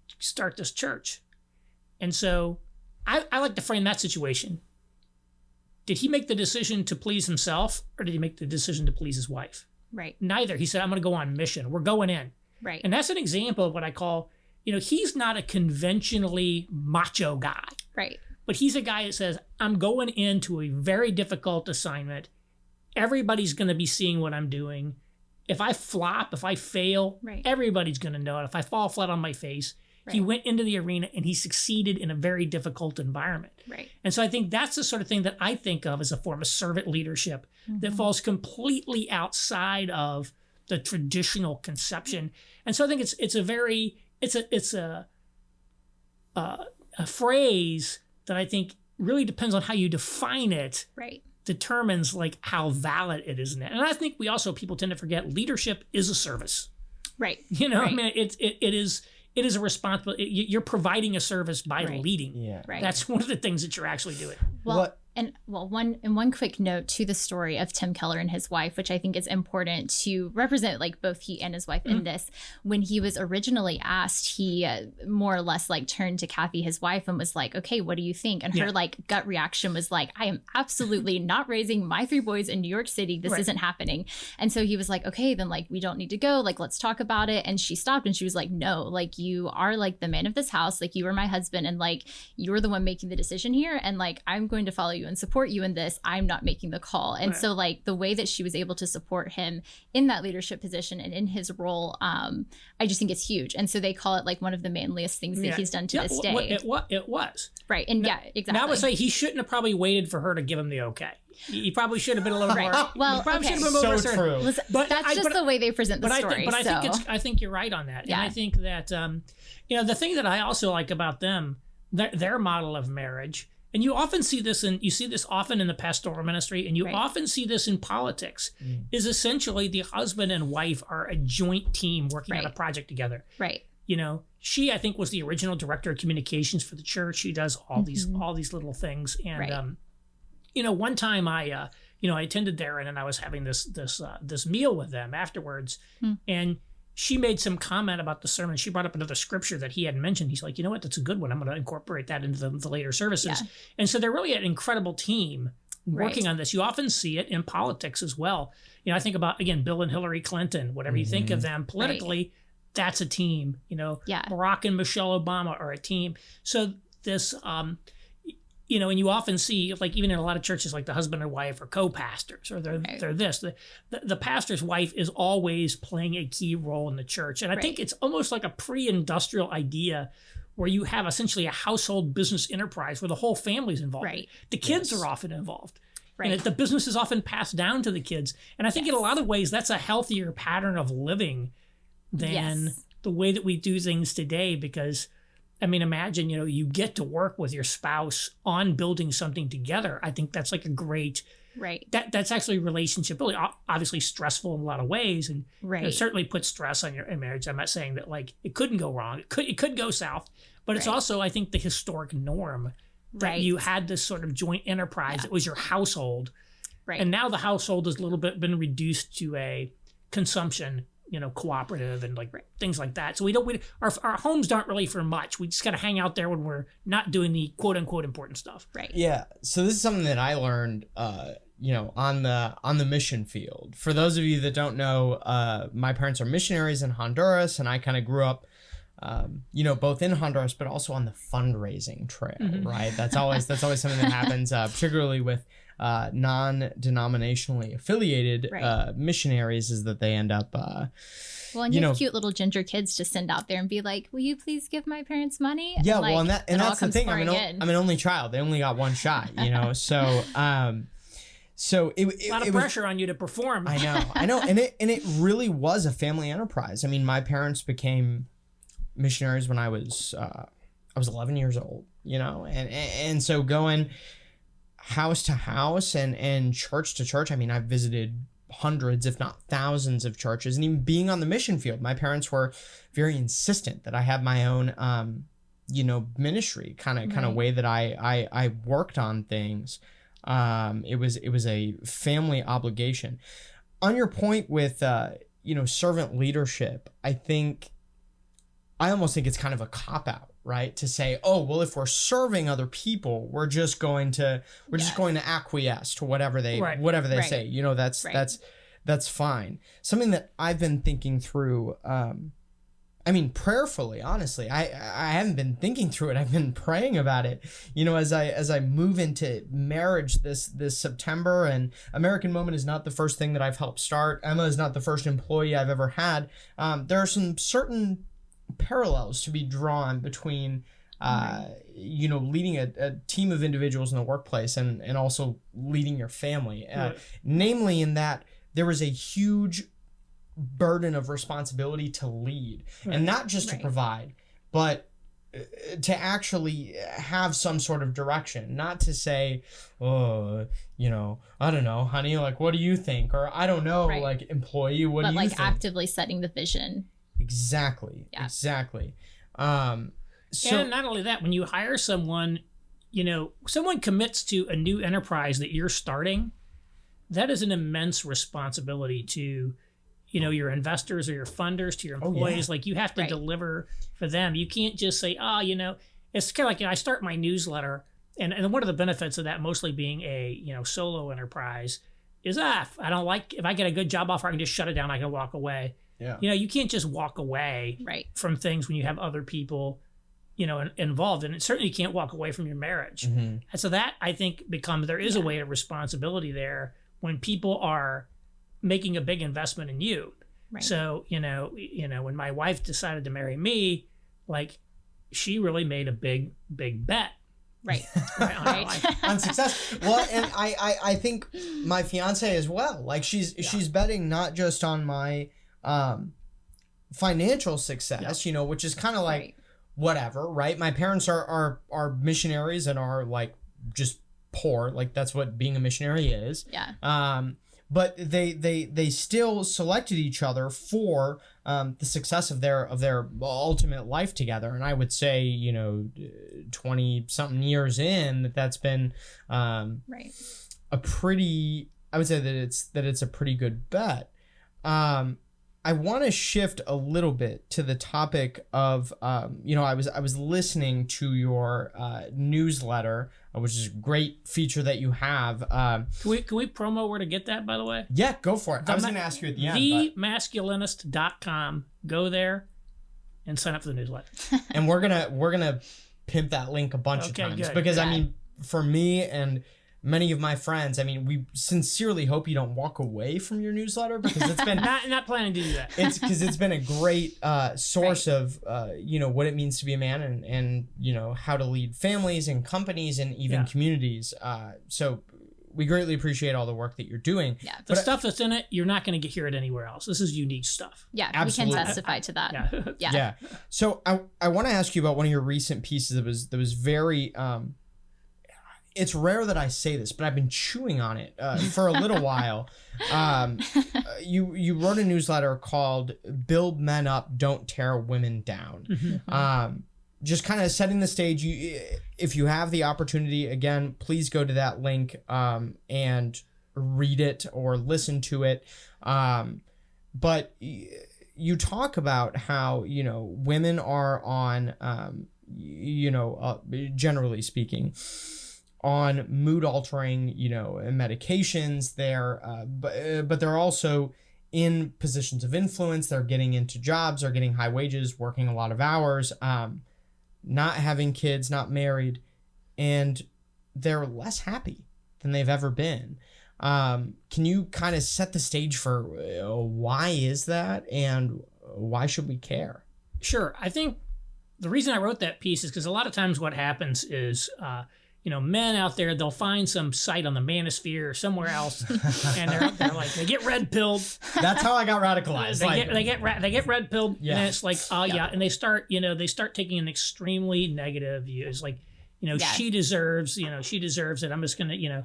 to start this church. And so I like to frame that situation. Did he make the decision to please himself, or did he make the decision to please his wife? Right. Neither. He said, I'm going to go on mission. We're going in. Right. And that's an example of what I call, he's not a conventionally macho guy. Right. But he's a guy that says, I'm going into a very difficult assignment. Everybody's going to be seeing what I'm doing. If I flop, if I fail, everybody's going to know it. If I fall flat on my face, he went into the arena and he succeeded in a very difficult environment. Right. And so I think that's the sort of thing that I think of as a form of servant leadership that falls completely outside of the traditional conception. And so I think it's a phrase that I think really depends on how you define it. Right. Determines like how valid it is in that. And I think people tend to forget leadership is a service. Right. I mean, it is a responsibility. You're providing a service by leading. Yeah. Right. That's one of the things that you're actually doing. Well, one quick note to the story of Tim Keller and his wife, which I think is important to represent like both he and his wife in this. When he was originally asked, he more or less like turned to Kathy, his wife, and was like, okay, what do you think? And her like gut reaction was like, I am absolutely not raising my 3 boys in New York City. This isn't happening. And so he was like, okay, then like, we don't need to go. Like, let's talk about it. And she stopped and she was like, no, like you are like the man of this house. Like you are my husband. And like, you're the one making the decision here. And like, I'm going to follow you and support you in this. I'm not making the call. And so like the way that she was able to support him in that leadership position and in his role, I just think it's huge. And so they call it like one of the manliest things that he's done to this day. It was. Right. And exactly. Now I would say he shouldn't have probably waited for her to give him the okay. He probably should have been a little more. Well, he probably should have been more true. Listen, but that's just the way they present the story. I think you're right on that. Yeah. And I think that the thing that I also like about them, their model of marriage. And you often see this often in the pastoral ministry, and you often see this in politics, is essentially the husband and wife are a joint team working on a project together. Right. She, I think, was the original director of communications for the church. She does all these little things. And, one time I attended there and I was having this meal with them afterwards. And she made some comment about the sermon. She brought up another scripture that he hadn't mentioned. He's like, you know what, that's a good one. I'm going to incorporate that into the later services. Yeah. And so they're really an incredible team working on this. You often see it in politics as well. I think about, again, Bill and Hillary Clinton, whatever you think of them politically, that's a team. Barack and Michelle Obama are a team. So this, and you often see, like, even in a lot of churches, like the husband and wife are co-pastors, or they're this. The pastor's wife is always playing a key role in the church. And I think it's almost like a pre-industrial idea where you have essentially a household business enterprise where the whole family's involved. Right. The kids are often involved. Right. And the business is often passed down to the kids. And I think in a lot of ways, that's a healthier pattern of living than the way that we do things today. Because, I mean, imagine, you get to work with your spouse on building something together. I think that's like a great... Right. That's actually relationship, really obviously stressful in a lot of ways, and it certainly puts stress on your marriage. I'm not saying that like it couldn't go wrong. It could go south, but it's also, I think, the historic norm that you had this sort of joint enterprise. It was your household, and now the household has a little bit been reduced to a consumption, cooperative and like things like that. So our homes aren't really for much. We just got to hang out there when we're not doing the quote unquote important stuff. Right. Yeah. So this is something that I learned, on the mission field. For those of you that don't know, my parents are missionaries in Honduras, and I kind of grew up, both in Honduras, but also on the fundraising trail, right? That's always something that happens, particularly with non-denominationally affiliated missionaries, is that they end up well, and you have cute little ginger kids to send out there and be like, will you please give my parents money? Yeah, and, well, and that's the thing. I'm an only child. They only got one shot, so it a lot of pressure on you to perform. I know, and it really was a family enterprise. I mean, my parents became missionaries when I was 11 years old, and so going house to house and church to church. I mean, I've visited hundreds, if not thousands, of churches, and even being on the mission field, my parents were very insistent that I have my own, ministry kind of way that I worked on things. It was a family obligation. On your point with, servant leadership, I almost think it's kind of a cop-out, right? To say, oh, well, if we're serving other people, we're just going to acquiesce to whatever they say. That's fine. Something that I've been thinking through, prayerfully, honestly. I haven't been thinking through it. I've been praying about it. As I move into marriage this September, and American Moment is not the first thing that I've helped start. Emma is not the first employee I've ever had. There are some certain parallels to be drawn between leading a team of individuals in the workplace and also leading your family, namely in that there is a huge burden of responsibility to lead, and not just to provide, but to actually have some sort of direction, not to say, oh, I don't know, honey, like, what do you think? Or I don't know, like, employee, what do you think? But like actively setting the vision. Exactly. Yeah. Exactly. And not only that, when you hire someone, someone commits to a new enterprise that you're starting, that is an immense responsibility to, your investors or your funders, to your employees. Like, you have to deliver for them. You can't just say, it's kind of like, I start my newsletter, and one of the benefits of that, mostly being a, solo enterprise, is if I get a good job offer, I can just shut it down. I can walk away. Yeah. You can't just walk away from things when you have other people, involved. And certainly you can't walk away from your marriage. And so that, I think, there is a weight of responsibility there when people are making a big investment in you. Right. So, when my wife decided to marry me, like, she really made a big, big bet. Right. On success. Well, and I think my fiance as well. Like, she's betting not just on my financial success, which is kind of like whatever, right? My parents are missionaries and are like just poor, like that's what being a missionary is. Yeah. But they still selected each other for the success of their ultimate life together. And I would say 20 something years in that's been a pretty, I would say that it's a pretty good bet. I want to shift a little bit to the topic of, you know, I was listening to your newsletter, which is a great feature that you have. Can we promo where to get that, by the way? Yeah, go for it. I was going to ask you at the end. Themasculinist.com. Go there and sign up for the newsletter. And we're gonna pimp that link a bunch of times because I mean, for me and many of my friends, I mean, we sincerely hope you don't walk away from your newsletter because it's been not planning to do that. It's because it's been a great source of you know, what it means to be a man and you know, how to lead families and companies and even communities. So we greatly appreciate all the work that you're doing. Yeah, the stuff that's in it, you're not going to hear it anywhere else. This is unique stuff. Yeah, absolutely. We can testify to that. Yeah. So I want to ask you about one of your recent pieces that was very. It's rare that I say this, but I've been chewing on it for a little while. You wrote a newsletter called "Build Men Up, Don't Tear Women Down." Mm-hmm. Just kind of setting the stage. If you have the opportunity, again, please go to that link and read it or listen to it. But you talk about how, you know, women are on, you know, generally speaking, on mood altering, you know, medications. But they're also in positions of influence. They're getting into jobs, they're getting high wages, working a lot of hours, not having kids, not married, and they're less happy than they've ever been. Can you kind of set the stage for why is that and why should we care? Sure. I think the reason I wrote that piece is because a lot of times what happens is, you know, men out there, they'll find some site on the manosphere or somewhere else, and they're like, they get red pilled. That's how I got radicalized. They get red pilled, and it's like, and they start taking an extremely negative view. It's like, you know, she deserves it. I'm just gonna, you know,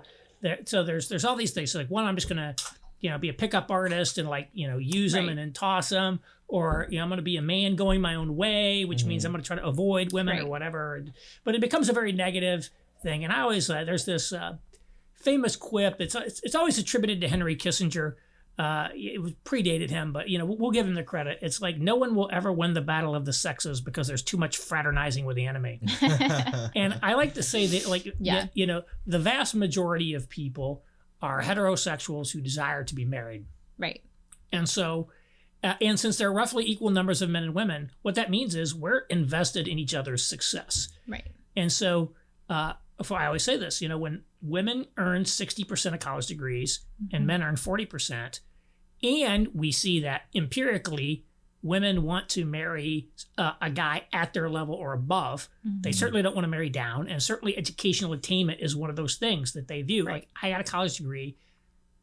so there's all these things. So like, one, I'm just gonna, you know, be a pickup artist and like, you know, use them and then toss them, or, you know, I'm gonna be a man going my own way, which means I'm gonna try to avoid women or whatever. But it becomes a very negative thing. And I always there's this famous quip. It's always attributed to Henry Kissinger. It was predated him, but you know, we'll give him the credit. It's like, no one will ever win the battle of the sexes because there's too much fraternizing with the enemy. And I like to say that, like, you know, the vast majority of people are heterosexuals who desire to be married. Right. And so and since there are roughly equal numbers of men and women, what that means is we're invested in each other's success. Right. And so I always say this, you know, when women earn 60% of college degrees and men earn 40%, and we see that empirically women want to marry a guy at their level or above, they certainly don't want to marry down. And certainly educational attainment is one of those things that they view. Like, I got a college degree,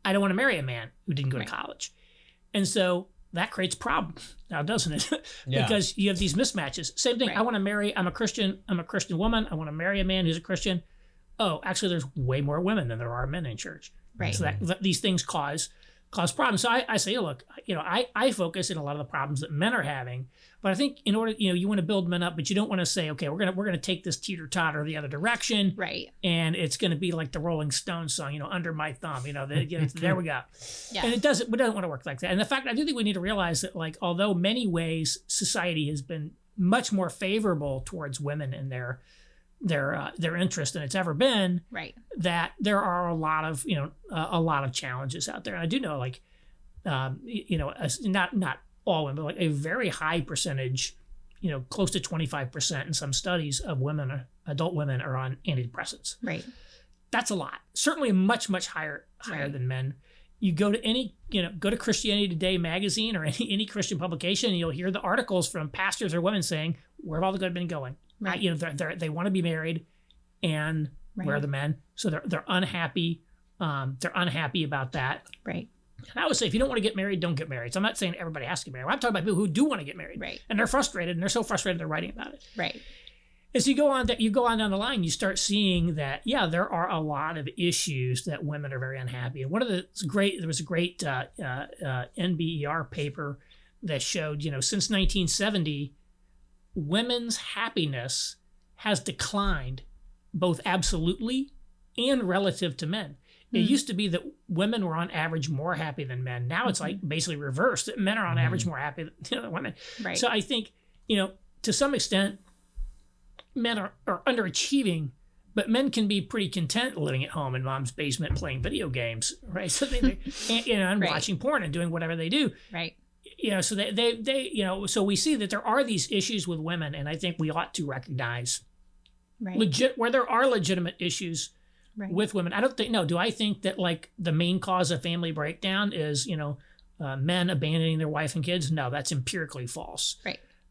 I don't want to marry a man who didn't go to college. And so that creates problems now, doesn't it? Because you have these mismatches. Same thing. I want to marry, I'm a Christian woman. I want to marry a man who's a Christian. Oh, actually, there's way more women than there are men in church. Right. So that these things cause problems. So I say, look, you know, I focus in a lot of the problems that men are having, but I think in order, you know, you want to build men up, but you don't want to say, okay, we're gonna take this teeter-totter the other direction, right? And it's gonna be like the Rolling Stones song, you know, under my thumb, you know, there we go. Yeah. And we don't want to work like that. And the fact, I do think we need to realize that, like, although many ways society has been much more favorable towards women and their interest than it's ever been, right? That there are a lot of challenges out there. And I do know, like, you know, not all women, but like a very high percentage, you know, close to 25% in some studies of women, adult women, are on antidepressants. Right. That's a lot. Certainly much higher than men. You go to Christianity Today magazine or any Christian publication, and you'll hear the articles from pastors or women saying, where have all the good men going? Right. You know, they want to be married, and where are the men? So they're unhappy. They're unhappy about that. Right. And I would say, if you don't want to get married, don't get married. So I'm not saying everybody has to get married. I'm talking about people who do want to get married. Right. And they're frustrated, and they're so frustrated they're writing about it. Right. As you go on down the line, you start seeing that, there are a lot of issues that women are very unhappy. And there was a great NBER paper that showed, you know, since 1970, women's happiness has declined both absolutely and relative to men. It used to be that women were on average more happy than men. Now it's like basically reversed. That men are on average more happy than women. Right. So I think, to some extent, men are underachieving, but men can be pretty content living at home in mom's basement playing video games, right? So and watching porn and doing whatever they do. Right. So they so we see that there are these issues with women, and I think we ought to recognize where there are legitimate issues with women. Do I think that like the main cause of family breakdown is, men abandoning their wife and kids? No, that's empirically false.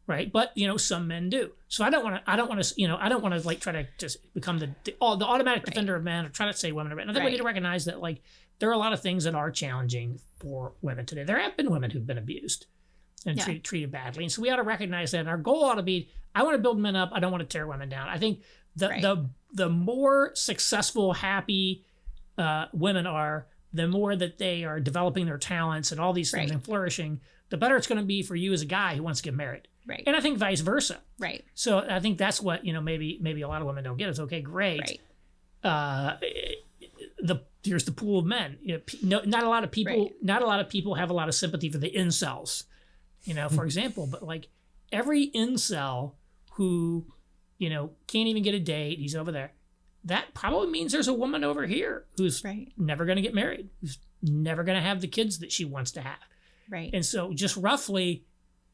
Right. But, some men do. So I don't want to like try to just become the automatic defender of men or try to say women are bad. I think we need to recognize that like there are a lot of things that are challenging for women today. There have been women who've been abused and treated badly. And so we ought to recognize that. And our goal ought to be, I want to build men up. I don't want to tear women down. I think the more successful, happy women are, the more that they are developing their talents and all these things and flourishing, the better it's going to be for you as a guy who wants to get married. Right. And I think vice versa. Right. So I think that's what, maybe a lot of women don't get. It's okay, great. Right. Here's the pool of men. Not a lot of people have a lot of sympathy for the incels, for example, but like every incel who, can't even get a date, he's over there. That probably means there's a woman over here who's never going to get married, who's never going to have the kids that she wants to have. Right. And so just roughly,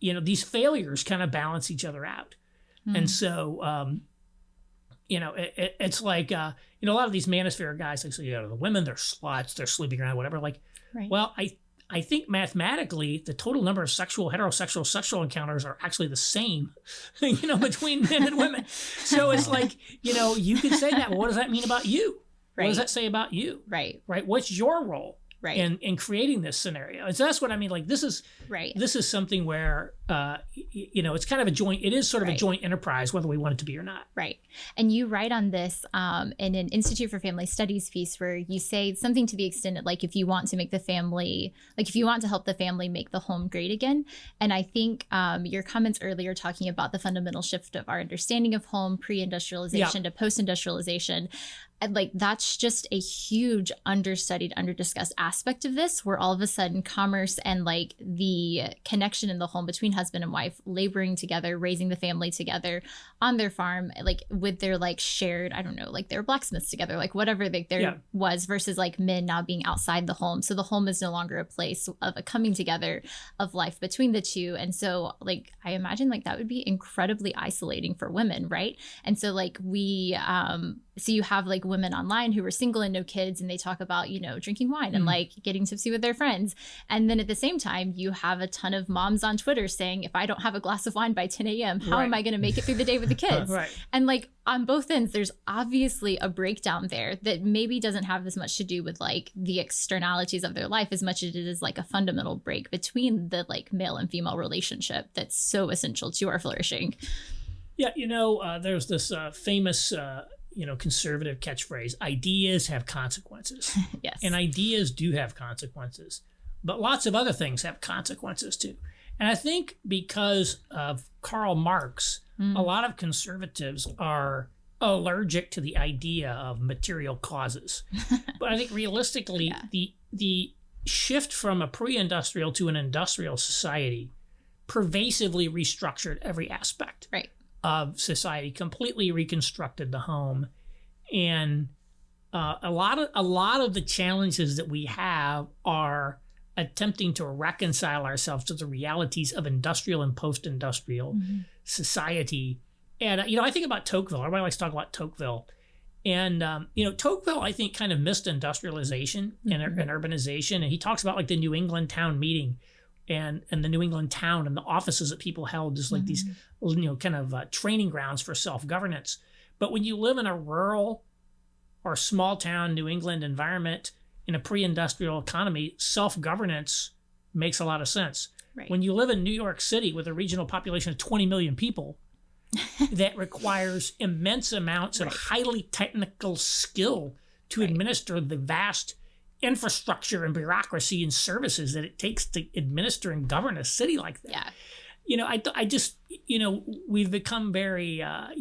these failures kind of balance each other out. And so, it's like, a lot of these manosphere guys, like, so, the women, they're sluts, they're sleeping around, whatever. Like, well, I think mathematically, the total number of heterosexual sexual encounters are actually the same, between men and women. So it's like, you could say that, but what does that mean about you? What does that say about you? Right. What's your role? In creating this scenario? And so that's what I mean. Like this is something where it's kind of a joint. It is sort of a joint enterprise, whether we want it to be or not. Right. And you write on this in an Institute for Family Studies piece where you say something to the extent that like if you want to make the family, like if you want to help the family make the home great again. And I think your comments earlier talking about the fundamental shift of our understanding of home pre-industrialization to post-industrialization. And like that's just a huge understudied, underdiscussed aspect of this, where all of a sudden commerce and like the connection in the home between husband and wife laboring together, raising the family together on their farm, like with their like shared, I don't know, like they're blacksmiths together, like whatever there was, versus like men now being outside the home. So the home is no longer a place of a coming together of life between the two. And so like I imagine like that would be incredibly isolating for women, right? And so like so you have like women online who are single and no kids, and they talk about, drinking wine and like getting tipsy with their friends. And then at the same time, you have a ton of moms on Twitter saying, if I don't have a glass of wine by 10 a.m., how am I going to make it through the day with the kids? And like on both ends, there's obviously a breakdown there that maybe doesn't have as much to do with like the externalities of their life as much as it is like a fundamental break between the like male and female relationship that's so essential to our flourishing. Yeah, there's this famous conservative catchphrase, ideas have consequences. Yes. And ideas do have consequences, but lots of other things have consequences too. And I think because of Karl Marx, a lot of conservatives are allergic to the idea of material causes. But I think realistically, the shift from a pre-industrial to an industrial society pervasively restructured every aspect of society, completely reconstructed the home. And a lot of the challenges that we have are attempting to reconcile ourselves to the realities of industrial and post-industrial society. And, I think about Tocqueville. Everybody likes to talk about Tocqueville. And, Tocqueville, I think, kind of missed industrialization and urbanization. And he talks about like the New England town meeting and the New England town and the offices that people held as like these, kind of training grounds for self-governance. But when you live in a rural or small town New England environment in a pre-industrial economy, self-governance makes a lot of sense. Right. When you live in New York City with a regional population of 20 million people, that requires immense amounts of highly technical skill to administer the vast infrastructure and bureaucracy and services that it takes to administer and govern a city like that. I just, we've become very, I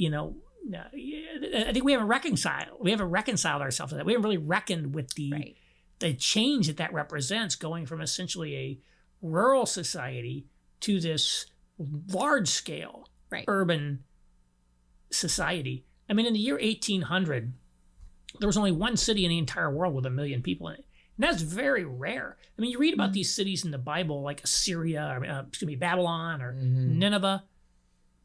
think we haven't reconciled ourselves to that. We haven't really reckoned with the the change that represents, going from essentially a rural society to this large scale urban society. I mean, in the year 1800, there was only one city in the entire world with 1 million people in it. And that's very rare. I mean, you read about these cities in the Bible, like Assyria, or Babylon, or Nineveh,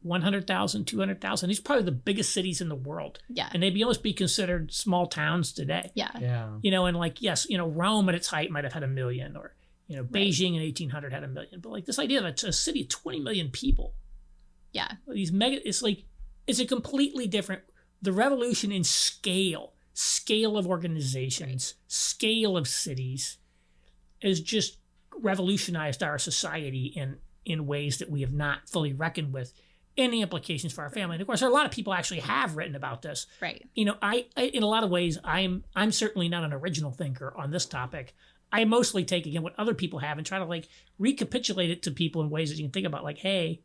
100,000, 200,000. These are probably the biggest cities in the world. Yeah. And they'd almost be considered small towns today. Yeah. You know, and like, yes, you know, Rome at its height might have had 1 million, or, you know, Beijing in 1800 had 1 million. But like this idea of a city of 20 million people. Yeah. These it's like, it's a completely different, the revolution in scale of organizations, scale of cities, has just revolutionized our society in ways that we have not fully reckoned with. Any implications for our family. And of course, there are a lot of people actually have written about this. Right. You know, I in a lot of ways, I'm certainly not an original thinker on this topic. I mostly take, again, what other people have and try to like recapitulate it to people in ways that you can think about, like, hey,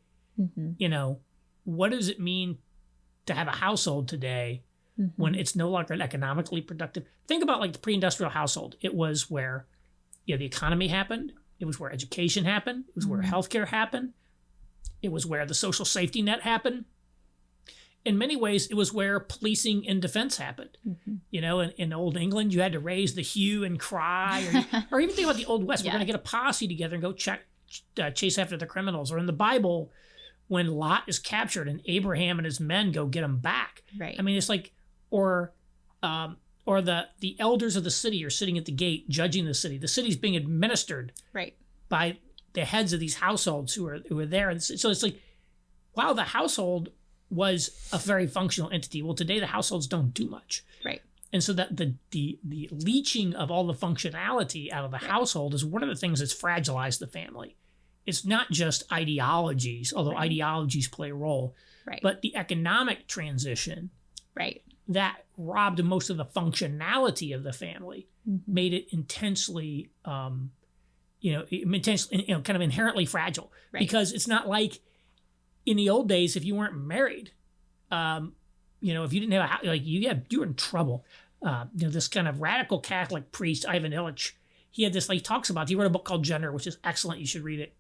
you know, what does it mean to have a household today when it's no longer economically productive? Think about like the pre-industrial household. It was where, you know, the economy happened. It was where education happened. It was where healthcare happened. It was where the social safety net happened. In many ways, it was where policing and defense happened. You know, in Old England, you had to raise the hue and cry, or even think about the Old West. We're going to get a posse together and go chase after the criminals. Or in the Bible, when Lot is captured and Abraham and his men go get him back. Right. I mean, it's like, or the elders of the city are sitting at the gate judging the city. The city's being administered by the heads of these households who are there. And so it's like, wow, the household was a very functional entity. Well, today the households don't do much. Right. And so that the leaching of all the functionality out of the household is one of the things that's fragilized the family. It's not just ideologies, although ideologies play a role, but the economic transition that robbed most of the functionality of the family made it intensely kind of inherently fragile, because it's not like in the old days, if you weren't married, you know, if you didn't have a house, like you were in trouble. You know, this kind of radical Catholic priest, Ivan Illich, he had this, like, he wrote a book called Gender, which is excellent. You should read it.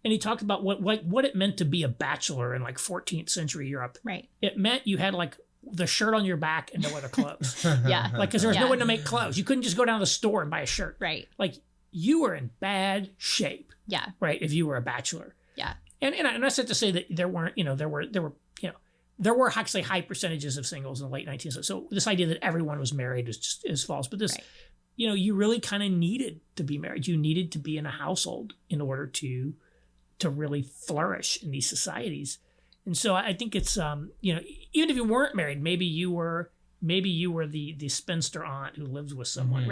And he talked about what it meant to be a bachelor in like 14th century Europe. Right. It meant you had like the shirt on your back and no other clothes. Like, because there was no one to make clothes. You couldn't just go down to the store and buy a shirt. Right. Like, you were in bad shape. Yeah. Right. If you were a bachelor. Yeah. And that's not to say that there weren't, you know, there were actually high percentages of singles in the late 19th century. So this idea that everyone was married is false. But this, you know, you really kind of needed to be married. You needed to be in a household in order to really flourish in these societies. And so I think it's, you know, even if you weren't married, maybe you were the spinster aunt who lives with someone.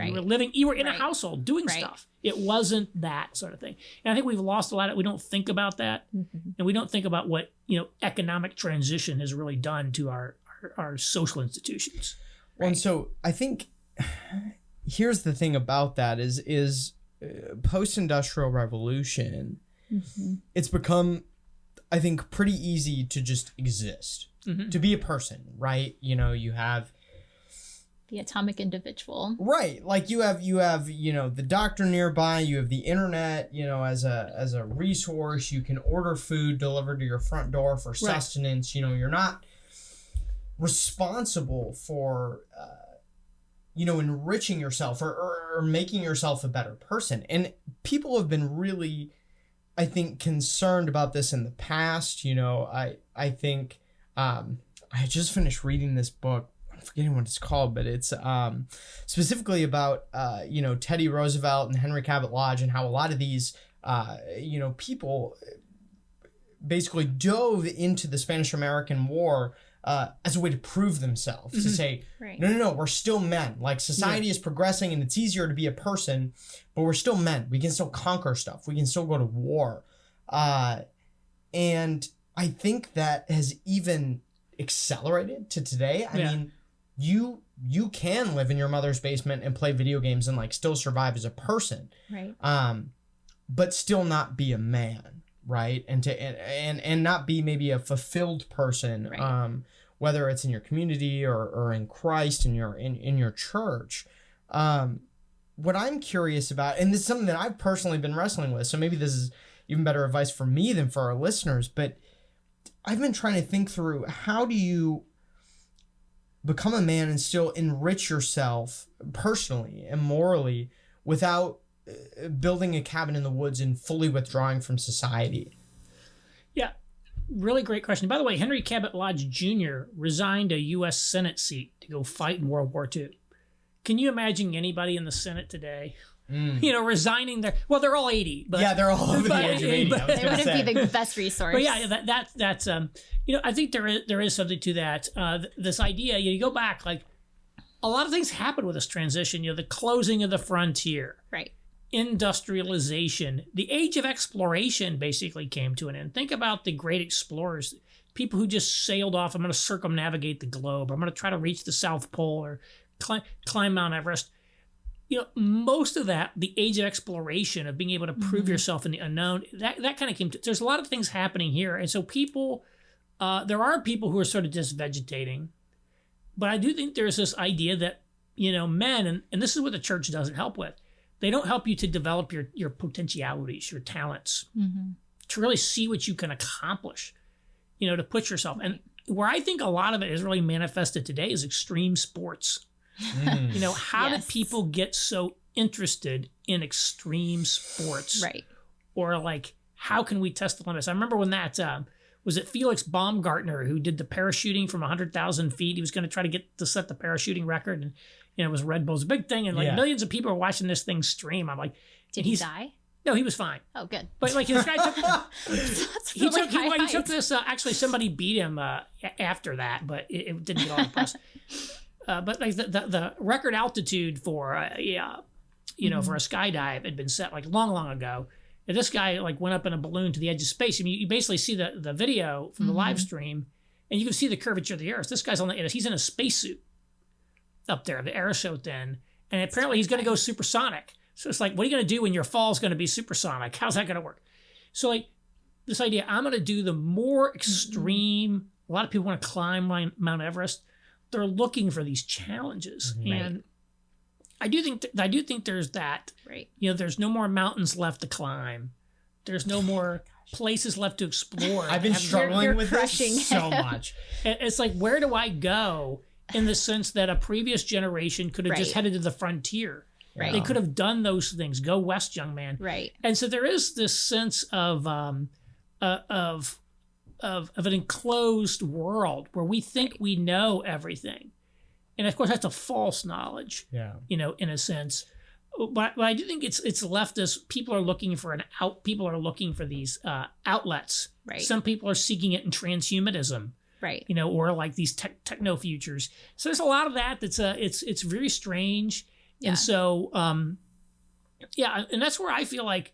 You were in a household doing stuff. It wasn't that sort of thing. And I think we've lost a lot of, we don't think about that. And we don't think about what, you know, economic transition has really done to our social institutions. Well, and so I think here's the thing about that is post-industrial revolution, it's become, I think, pretty easy to just exist, to be a person, right? You know, you have the atomic individual, right? Like you have, you know, the doctor nearby, you have the internet, you know, as a resource. You can order food delivered to your front door for sustenance. You know, you're not responsible for, you know, enriching yourself or making yourself a better person. And people have been really, I think, concerned about this in the past. You know, I think I just finished reading this book. I'm forgetting what it's called, but it's specifically about, you know, Teddy Roosevelt and Henry Cabot Lodge, and how a lot of these, you know, people basically dove into the Spanish-American War as a way to prove themselves, to say, no, we're still men. Like, society is progressing and it's easier to be a person, but we're still men. We can still conquer stuff. We can still go to war. And I think that has even accelerated to today. I mean, you can live in your mother's basement and play video games and like still survive as a person. Right. But still not be a man. Right. And not be maybe a fulfilled person. Right. Whether it's in your community or in Christ in your church. what I'm curious about, and this is something that I've personally been wrestling with, so maybe this is even better advice for me than for our listeners, but I've been trying to think through, how do you become a man and still enrich yourself personally and morally without building a cabin in the woods and fully withdrawing from society? Yeah, really great question. By the way, Henry Cabot Lodge Jr. resigned a U.S. Senate seat to go fight in World War II. Can you imagine anybody in the Senate today, resigning their... Well, they're all 80. But, yeah, they're all over the age of 80. They wouldn't be the best resource. But yeah, that's I think there is something to that. This idea, you go back, like, a lot of things happen with this transition. The closing of the frontier. Right. Industrialization. The age of exploration basically came to an end. Think about the great explorers, people who just sailed off. I'm going to circumnavigate the globe. I'm going to try to reach the South Pole or climb Mount Everest. Most of that, the age of exploration, of being able to prove yourself in the unknown, that kind of came to... There's a lot of things happening here. And so people, there are people who are sort of just vegetating. But I do think there's this idea that, men, and this is what the church doesn't help with, they don't help you to develop your potentialities, your talents, to really see what you can accomplish, to put yourself. And where I think a lot of it is really manifested today is extreme sports. How did people get so interested in extreme sports? Right. Or like, how can we test the limits? I remember when that, was it Felix Baumgartner who did the parachuting from 100,000 feet? He was going to try to set the parachuting record, and it was Red Bull's a big thing, and millions of people are watching this thing stream. I'm like, did he die? No, he was fine. Oh, good. But like this guy took, he really took this. Actually, somebody beat him after that, but it didn't get all the press. But like the record altitude for for a skydive had been set like long ago. And this guy like went up in a balloon to the edge of space. I mean, you basically see the video from the live stream, and you can see the curvature of the Earth. This guy's he's in a spacesuit up there, the aeroshote then, and apparently he's going to go supersonic. So it's like, what are you going to do when your fall is going to be supersonic? How's that going to work? So like this idea, I'm going to do the more extreme. A lot of people want to climb Mount Everest. They're looking for these challenges, and I do think there's that. Right. There's no more mountains left to climb. There's no more places left to explore. I've been struggling with this so much. It's like, where do I go? In the sense that a previous generation could have just headed to the frontier. Right. They could have done those things. Go west, young man. Right. And so there is this sense of an enclosed world where we think we know everything, and of course that's a false knowledge. Yeah. In a sense, but I do think it's left us. People are looking for People are looking for these outlets. Right. Some people are seeking it in transhumanism. Right. Or like these techno futures. So there's a lot of that that's it's very strange. Yeah. And so and that's where I feel like,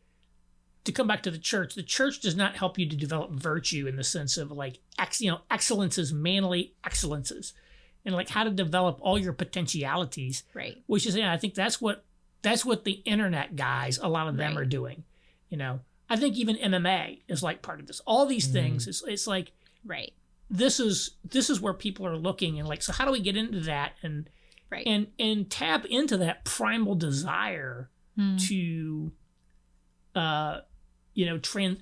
to come back to the church does not help you to develop virtue in the sense of like excellences, manly excellences, and like how to develop all your potentialities. Right. Which is, I think that's what the internet guys, a lot of them are doing. I think even MMA is like part of this. All these things, it's like, right. This is where people are looking, and like, so how do we get into that and tap into that primal desire to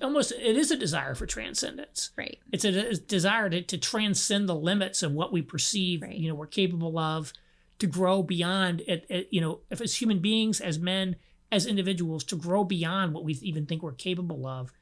almost, it is a desire for transcendence. Right. It's a desire to transcend the limits of what we perceive, we're capable of, to grow beyond it, if as human beings, as men, as individuals, to grow beyond what we even think we're capable of.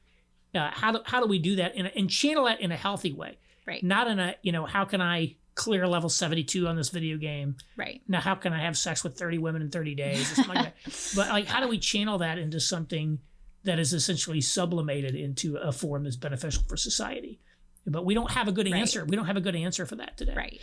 How do we do that and channel that in a healthy way? Right. Not in a, how can I clear level 72 on this video game? Right. Now, how can I have sex with 30 women in 30 days? Or something like that. But like, how do we channel that into something that is essentially sublimated into a form that's beneficial for society? But we don't have a good answer. We don't have a good answer for that today. Right.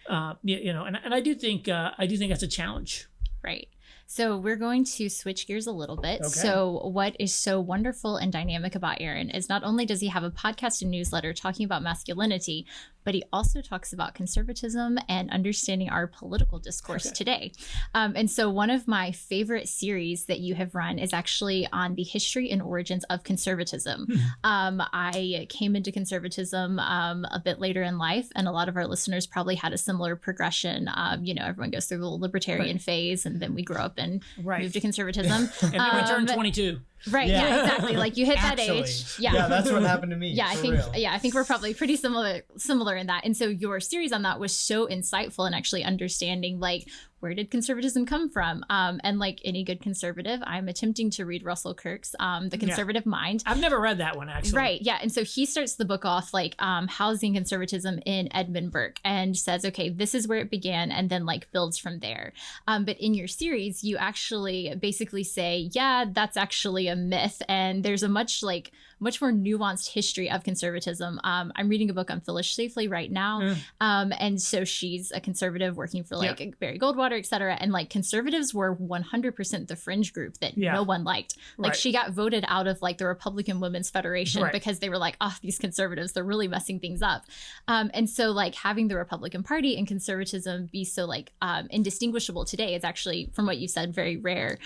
And I do think that's a challenge. Right. So we're going to switch gears a little bit. Okay. So what is so wonderful and dynamic about Aaron is not only does he have a podcast and newsletter talking about masculinity, but he also talks about conservatism and understanding our political discourse today. And so one of my favorite series that you have run is actually on the history and origins of conservatism. I came into conservatism a bit later in life, and a lot of our listeners probably had a similar progression. Everyone goes through the libertarian phase, and then we grow grow up and Right. move to conservatism. And then we turned 22. Right. Yeah, exactly. Like you hit that age. Yeah, that's what happened to me. Yeah, I think we're probably pretty similar in that. And so your series on that was so insightful in actually understanding like where did conservatism come from? And like any good conservative, I'm attempting to read Russell Kirk's The Conservative Mind. I've never read that one, actually. Right. Yeah. And so he starts the book off like housing conservatism in Edmund Burke and says, okay, this is where it began, and then like builds from there. But in your series, you actually basically say, yeah, that's actually a myth. And there's a much more nuanced history of conservatism. I'm reading a book on Phyllis Schlafly right now. And so she's a conservative working for like Barry Goldwater, et cetera. And like conservatives were 100% the fringe group that no one liked. Like she got voted out of like the Republican Women's Federation because they were like, oh, these conservatives, they're really messing things up. And so like having the Republican Party and conservatism be so like indistinguishable today is actually, from what you said, very rare.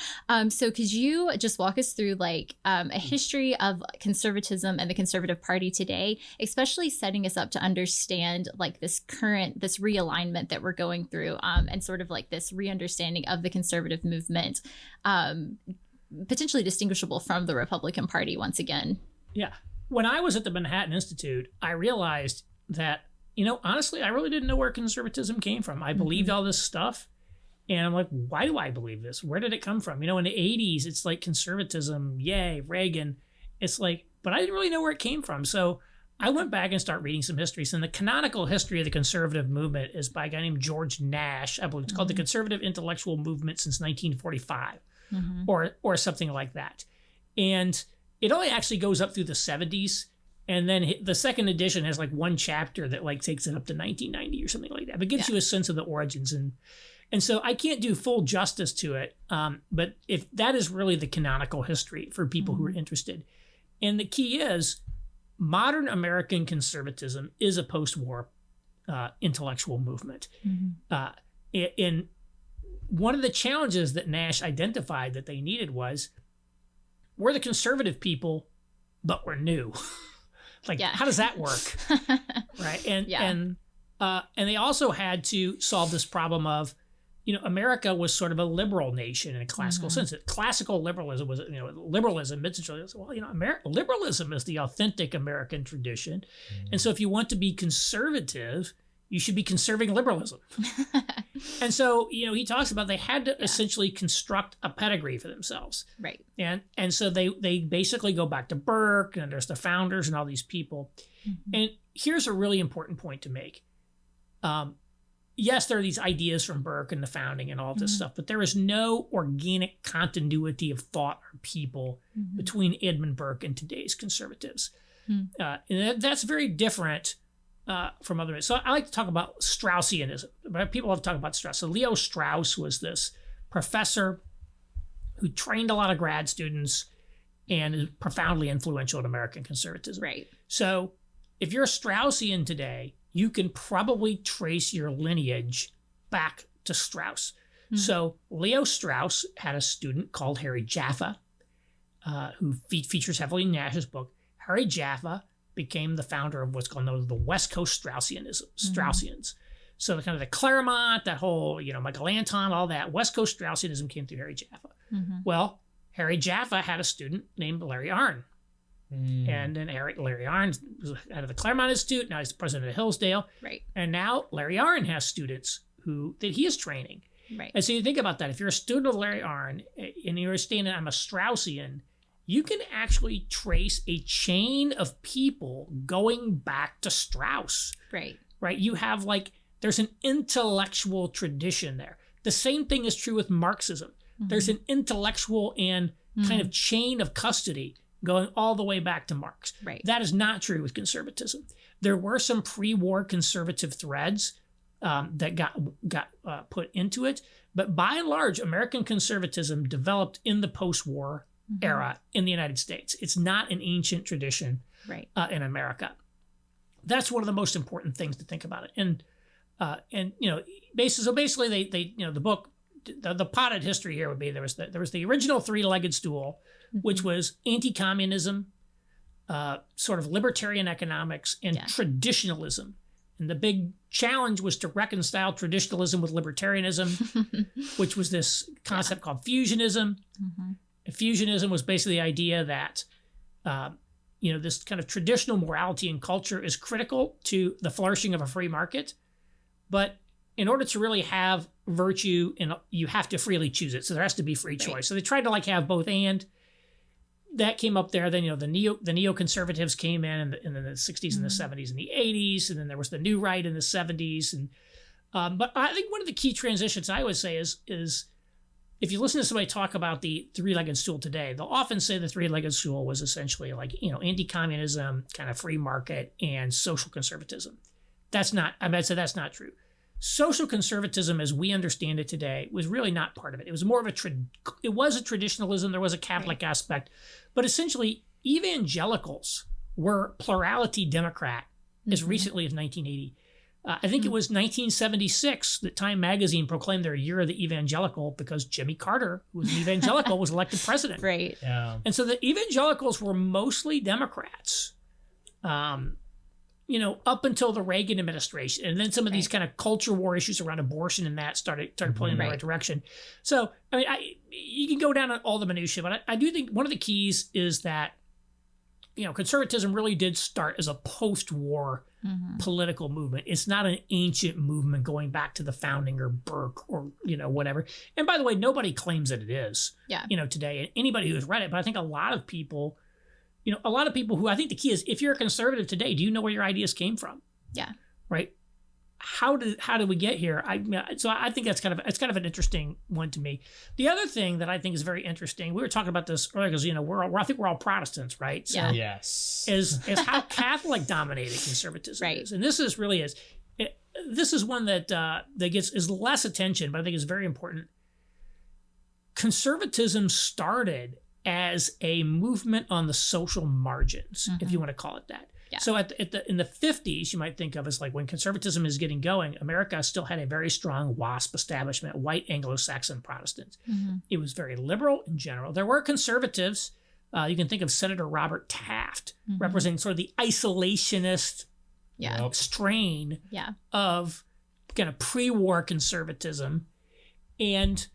So could you just walk us through like a history of conservatism and the Conservative Party today, especially setting us up to understand like this realignment that we're going through and sort of like this re-understanding of the conservative movement, potentially distinguishable from the Republican Party once again? Yeah. When I was at the Manhattan Institute, I realized that, honestly, I really didn't know where conservatism came from. I believed all this stuff. And I'm like, why do I believe this? Where did it come from? In the 80s, it's like conservatism, yay, Reagan. It's like, but I didn't really know where it came from. So I went back and started reading some histories. And the canonical history of the conservative movement is by a guy named George Nash. I believe it's called the Conservative Intellectual Movement since 1945 or something like that. And it only actually goes up through the 70s. And then the second edition has like one chapter that like takes it up to 1990 or something like that. But gives you a sense of the origins. And so I can't do full justice to it. But if that is really the canonical history for people who are interested. And the key is modern American conservatism is a post-war intellectual movement. In one of the challenges that Nash identified that they needed was, we're the conservative people, but we're new. How does that work? Right. And they also had to solve this problem of, America was sort of a liberal nation in a classical sense. Classical liberalism was, liberalism. Liberalism is the authentic American tradition. And so if you want to be conservative, you should be conserving liberalism. And so, he talks about they had to essentially construct a pedigree for themselves. Right. And so they basically go back to Burke, and there's the founders and all these people. And here's a really important point to make. Yes, there are these ideas from Burke and the founding and all this stuff, but there is no organic continuity of thought or people between Edmund Burke and today's conservatives. And that's very different from other. So I like to talk about Straussianism. People have talked about Strauss. So Leo Strauss was this professor who trained a lot of grad students and is profoundly influential in American conservatism. Right. So if you're a Straussian today, you can probably trace your lineage back to Strauss. So Leo Strauss had a student called Harry Jaffa, who features heavily in Nash's book. Harry Jaffa became the founder of what's called the West Coast Straussians. So the kind of the Claremont, that whole, Michael Anton, all that, West Coast Straussianism came through Harry Jaffa. Well, Harry Jaffa had a student named Larry Arnn. And then Larry Arnn was out of the Claremont Institute. Now he's the president of Hillsdale. Right. And now Larry Arnn has students that he is training. Right. And so you think about that. If you're a student of Larry Arnn and you're saying I'm a Straussian, you can actually trace a chain of people going back to Strauss. Right. Right. You have there's an intellectual tradition there. The same thing is true with Marxism. There's an intellectual and kind of chain of custody going all the way back to Marx. Right. That is not true with conservatism. There were some pre-war conservative threads that got put into it, but by and large, American conservatism developed in the post-war era in the United States. It's not an ancient tradition in America. That's one of the most important things to think about it. And basically, they the book, the potted history here would be there was the original three-legged stool, which was anti-communism, sort of libertarian economics, and traditionalism. And the big challenge was to reconcile traditionalism with libertarianism, which was this concept called fusionism. Mm-hmm. Fusionism was basically the idea that, this kind of traditional morality and culture is critical to the flourishing of a free market. But in order to really have virtue, you have to freely choose it. So there has to be free choice. So they tried to have both and. That came up there. Then, the neoconservatives came in the 60s and the 70s and the 80s. And then there was the new right in the 70s. And but I think one of the key transitions I would say is if you listen to somebody talk about the three-legged stool today, they'll often say the three-legged stool was essentially anti-communism, kind of free market, and social conservatism. I'd say that's not true. Social conservatism, as we understand it today, was really not part of it. It was more of it was a traditionalism. There was a Catholic aspect, but essentially evangelicals were plurality Democrat as recently as 1980. I think it was 1976 that Time Magazine proclaimed their year of the evangelical because Jimmy Carter, who was an evangelical, was elected president. Right. Yeah. And so the evangelicals were mostly Democrats. Up until the Reagan administration. And then some of these kind of culture war issues around abortion and that started pulling in the right direction. So, you can go down on all the minutiae, but I do think one of the keys is that, conservatism really did start as a post-war political movement. It's not an ancient movement going back to the founding or Burke or, whatever. And by the way, nobody claims that it is, today. And anybody who's read it, but I think a lot of people who I think the key is, if you're a conservative today, do you know where your ideas came from? Yeah. Right. How did we get here? So I think it's kind of an interesting one to me. The other thing that I think is very interesting, we were talking about this earlier because I think we're all Protestants, right? So yes. Is how Catholic dominated conservatism is, and this is one that is less attention, but I think is very important. Conservatism started as a movement on the social margins, if you want to call it that. Yeah. So in the 50s, you might think of as when conservatism is getting going, America still had a very strong WASP establishment, white Anglo-Saxon Protestants. Mm-hmm. It was very liberal in general. There were conservatives. You can think of Senator Robert Taft, representing sort of the isolationist strain of kind of pre-war conservatism. And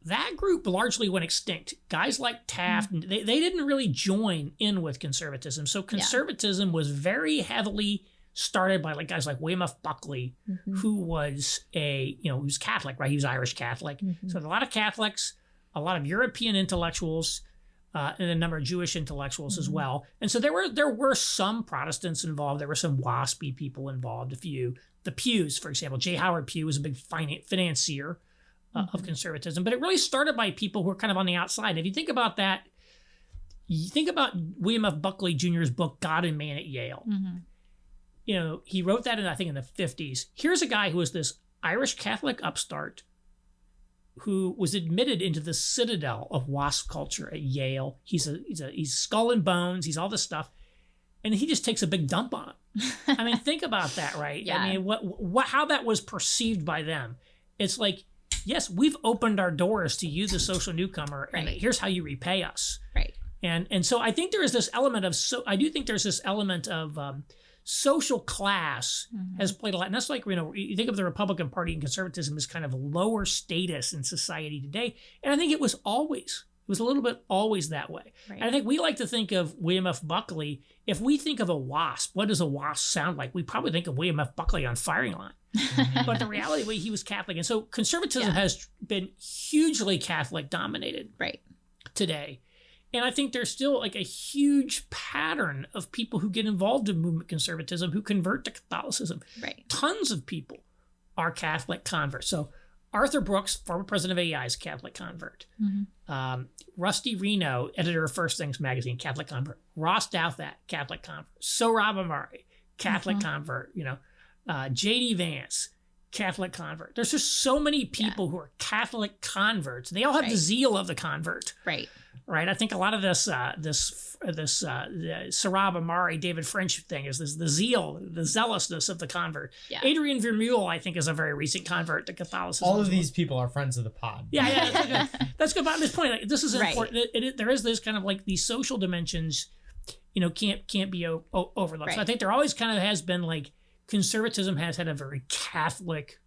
that group largely went extinct. Guys like Taft, they didn't really join in with conservatism. So conservatism was very heavily started by guys like William F. Buckley, who was he was Catholic, right? He was Irish Catholic. So a lot of Catholics, a lot of European intellectuals, and a number of Jewish intellectuals as well. And so there were some Protestants involved. There were some WASPy people involved, a few. The Pews, for example. J. Howard Pugh was a big financier of conservatism, but it really started by people who are kind of on the outside. If you think about that, you think about William F. Buckley Jr.'s book, God and Man at Yale. He wrote that in the 50s. Here's a guy who was this Irish Catholic upstart who was admitted into the citadel of WASP culture at Yale. He's skull and bones. He's all this stuff. And he just takes a big dump on him. Think about that, right? Yeah. How that was perceived by them. It's yes, we've opened our doors to you, the social newcomer, and here's how you repay us. Right. And so I think there is this element of social class has played a lot. And that's you think of the Republican Party and conservatism as kind of lower status in society today. And I think it was a little bit always that way. Right. And I think we like to think of William F. Buckley. If we think of a WASP, what does a WASP sound like? We probably think of William F. Buckley on firing line. But the reality, he was Catholic. And so conservatism has been hugely Catholic dominated today. And I think there's still a huge pattern of people who get involved in movement conservatism who convert to Catholicism. Right. Tons of people are Catholic converts. So Arthur Brooks, former president of AEI, is a Catholic convert. Rusty Reno, editor of First Things magazine, Catholic convert. Ross Douthat, Catholic convert. Sohrab Ahmari, Catholic convert. J.D. Vance, Catholic convert. There's just so many people who are Catholic converts. They all have the zeal of the convert. Right. I think a lot of this Sohrab Ahmari, David French thing is the zeal, the zealousness of the convert. Yeah. Adrian Vermeule, I think, is a very recent convert to Catholicism. All of these people are friends of the pod. Yeah. That's good. But at this point, this is important. There is this kind of these social dimensions, can't be overlooked. So I think there always kind of has been conservatism has had a very Catholic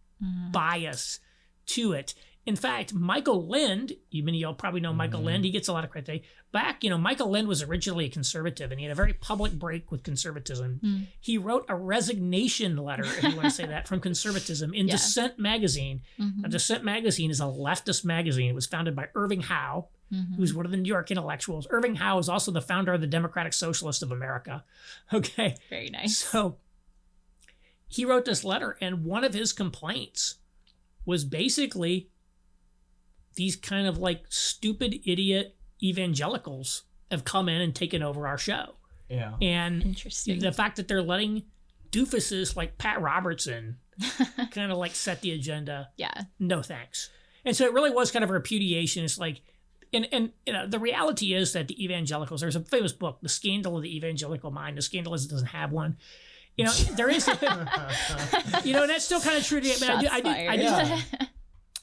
bias to it. In fact, Michael Lind, many of y'all probably know Michael Lind, he gets a lot of credit. Back, Michael Lind was originally a conservative, and he had a very public break with conservatism. He wrote a resignation letter, if you want to say that, from conservatism in Dissent magazine. Now, Dissent magazine is a leftist magazine. It was founded by Irving Howe, who's one of the New York intellectuals. Irving Howe is also the founder of the Democratic Socialist of America. Okay. Very nice. So he wrote this letter, and one of his complaints was basically these kind of like stupid idiot evangelicals have come in and taken over our show. Yeah. And interesting. The fact that they're letting doofuses like Pat Robertson kind of like set the agenda. Yeah. No thanks. And so it really was kind of a repudiation. It's like, and the reality is that the evangelicals, there's a famous book, The Scandal of the Evangelical Mind. The Scandal is it doesn't have one. There is, and that's still kind of true today.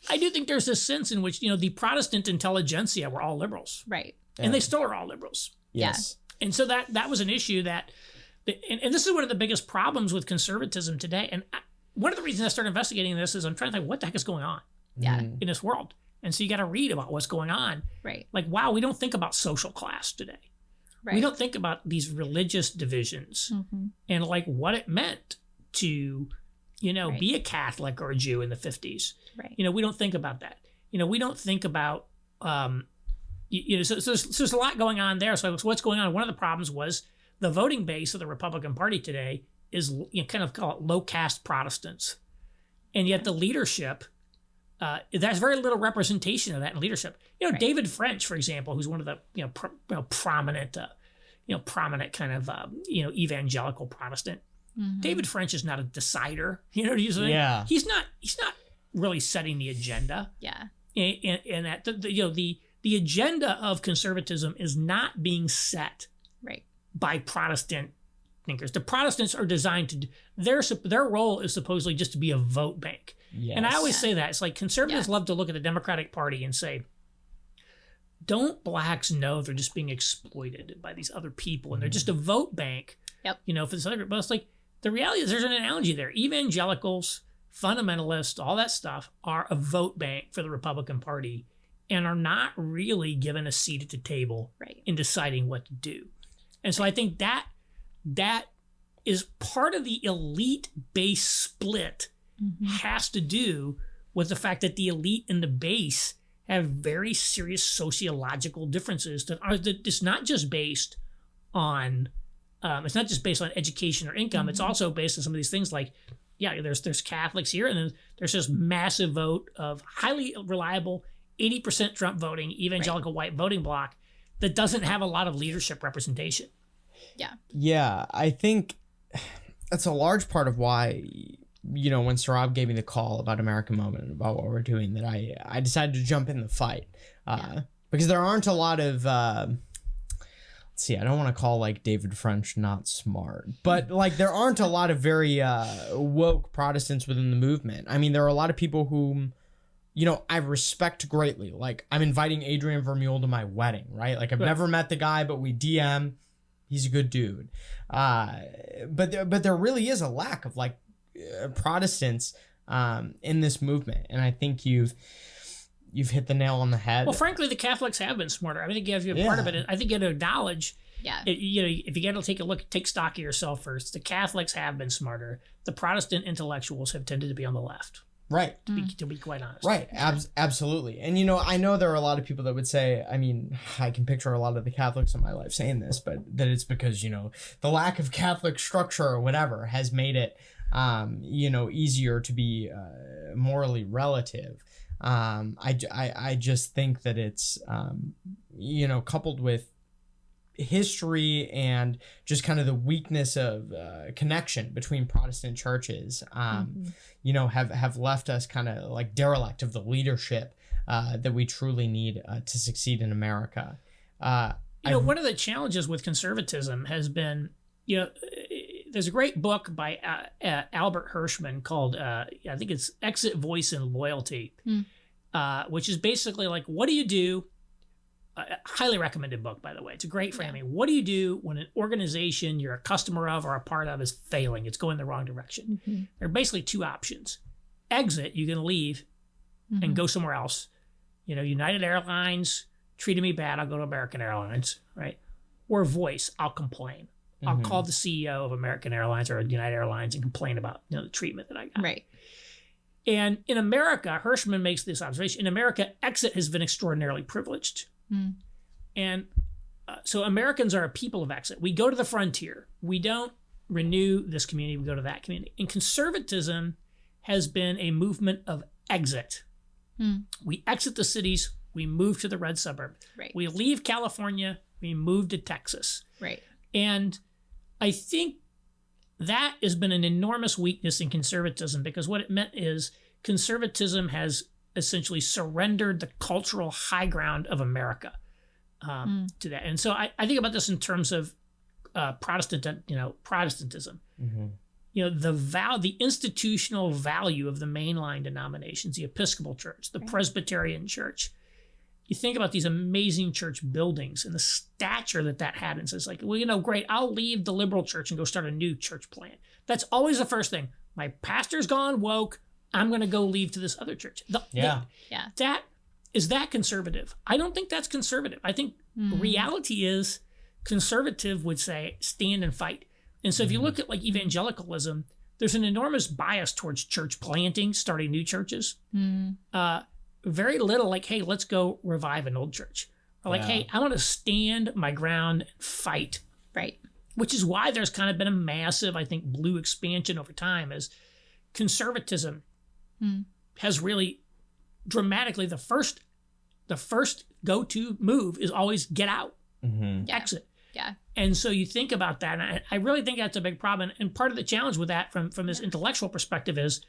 I do think there's this sense in which, the Protestant intelligentsia were all liberals. Right. And they still are all liberals. Yes. Yeah. And so that was an issue that, and this is one of the biggest problems with conservatism today. And one of the reasons I started investigating this is I'm trying to think, what the heck is going on in this world? And so you got to read about what's going on. Right. Like, wow, we don't think about social class today. Right. We don't think about these religious divisions and like what it meant to, be a Catholic or a Jew in the 50s. Right. We don't think about that. We don't think about, so there's a lot going on there. So what's going on? One of the problems was the voting base of the Republican Party today is kind of call it low caste Protestants. And yet the leadership, there's very little representation of that in leadership. David French, for example, who's one of the, prominent kind of, evangelical Protestant. David French is not a decider. Yeah. He's not really setting the agenda. Yeah. And that the agenda of conservatism is not being set by Protestant thinkers. The Protestants are designed to their role is supposedly just to be a vote bank. Yes. And I always say that it's like conservatives love to look at the Democratic Party and say, don't blacks know they're just being exploited by these other people and they're just a vote bank? Yep. For this other group. But it's like the reality is there's an analogy there. Evangelicals, fundamentalists, all that stuff are a vote bank for the Republican Party and are not really given a seat at the table in deciding what to do. And so I think that is part of the elite base split has to do with the fact that the elite and the base have very serious sociological differences that it's not just based on education or income. It's also based on some of these things like, there's Catholics here, and then there's this massive vote of highly reliable 80% Trump voting evangelical white voting bloc that doesn't have a lot of leadership representation. Yeah. Yeah, I think that's a large part of why, when Saurabh gave me the call about American Moment and about what we're doing, that I decided to jump in the fight. Because there aren't a lot of, let's see, I don't want to call like David French not smart, but like there aren't a lot of very woke Protestants within the movement. I mean, there are a lot of people whom, I respect greatly. Like I'm inviting Adrian Vermeule to my wedding, right? Like I've never met the guy, but we DM. He's a good dude. But there really is a lack of like Protestants in this movement. And I think you've hit the nail on the head. Well, frankly, the Catholics have been smarter. I think you have part of it. I think you have to acknowledge. Yeah. If you got to take stock of yourself first, the Catholics have been smarter. The Protestant intellectuals have tended to be on the left. Right. To be quite honest. Right. Absolutely. And, I know there are a lot of people that would say, I mean, I can picture a lot of the Catholics in my life saying this, but that it's because, the lack of Catholic structure or whatever has made it, easier to be morally relative. I just think that it's, coupled with history and just kind of the weakness of connection between Protestant churches, have left us kind of like derelict of the leadership that we truly need to succeed in America. One of the challenges with conservatism has been, there's a great book by Albert Hirschman called, I think it's Exit, Voice, and Loyalty, which is basically like, what do you do highly recommended book, by the way. It's a great framing. What do you do when an organization you're a customer of or a part of is failing? It's going the wrong direction. There are basically two options. Exit, you can leave and go somewhere else. You know, United Airlines treated me bad, I'll go to American Airlines, right? Or voice, I'll complain. I'll call the CEO of American Airlines or United Airlines and complain about, you know, the treatment that I got. Right. And in America, Hirschman makes this observation. In America, exit has been extraordinarily privileged. And so Americans are a people of exit. We go to the frontier. We don't renew this community. We go to that community. And conservatism has been a movement of exit. We exit the cities. We move to the red suburb. Right. We leave California. We move to Texas. Right. And I think that has been an enormous weakness in conservatism, because what it meant is conservatism has essentially surrendered the cultural high ground of America to that. And so I think about this in terms of Protestantism. You know, the institutional value of the mainline denominations, the Episcopal Church, the Presbyterian Church. You think about these amazing church buildings and the stature that had. And so it's like, well, you know, great, I'll leave the liberal church and go start a new church plant. That's always the first thing. My pastor's gone woke. I'm going to go leave to this other church. Is that conservative? I don't think that's conservative. I think reality is conservative would say stand and fight. And so if you look at like evangelicalism, there's an enormous bias towards church planting, starting new churches. Very little like, hey, let's go revive an old church. Or like, hey, I want to stand my ground and fight. Right. Which is why there's kind of been a massive, I think, blue expansion over time, as conservatism has really dramatically, the first go-to move is always get out, exit. Yeah. And so you think about that, and I really think that's a big problem. And part of the challenge with that from this intellectual perspective is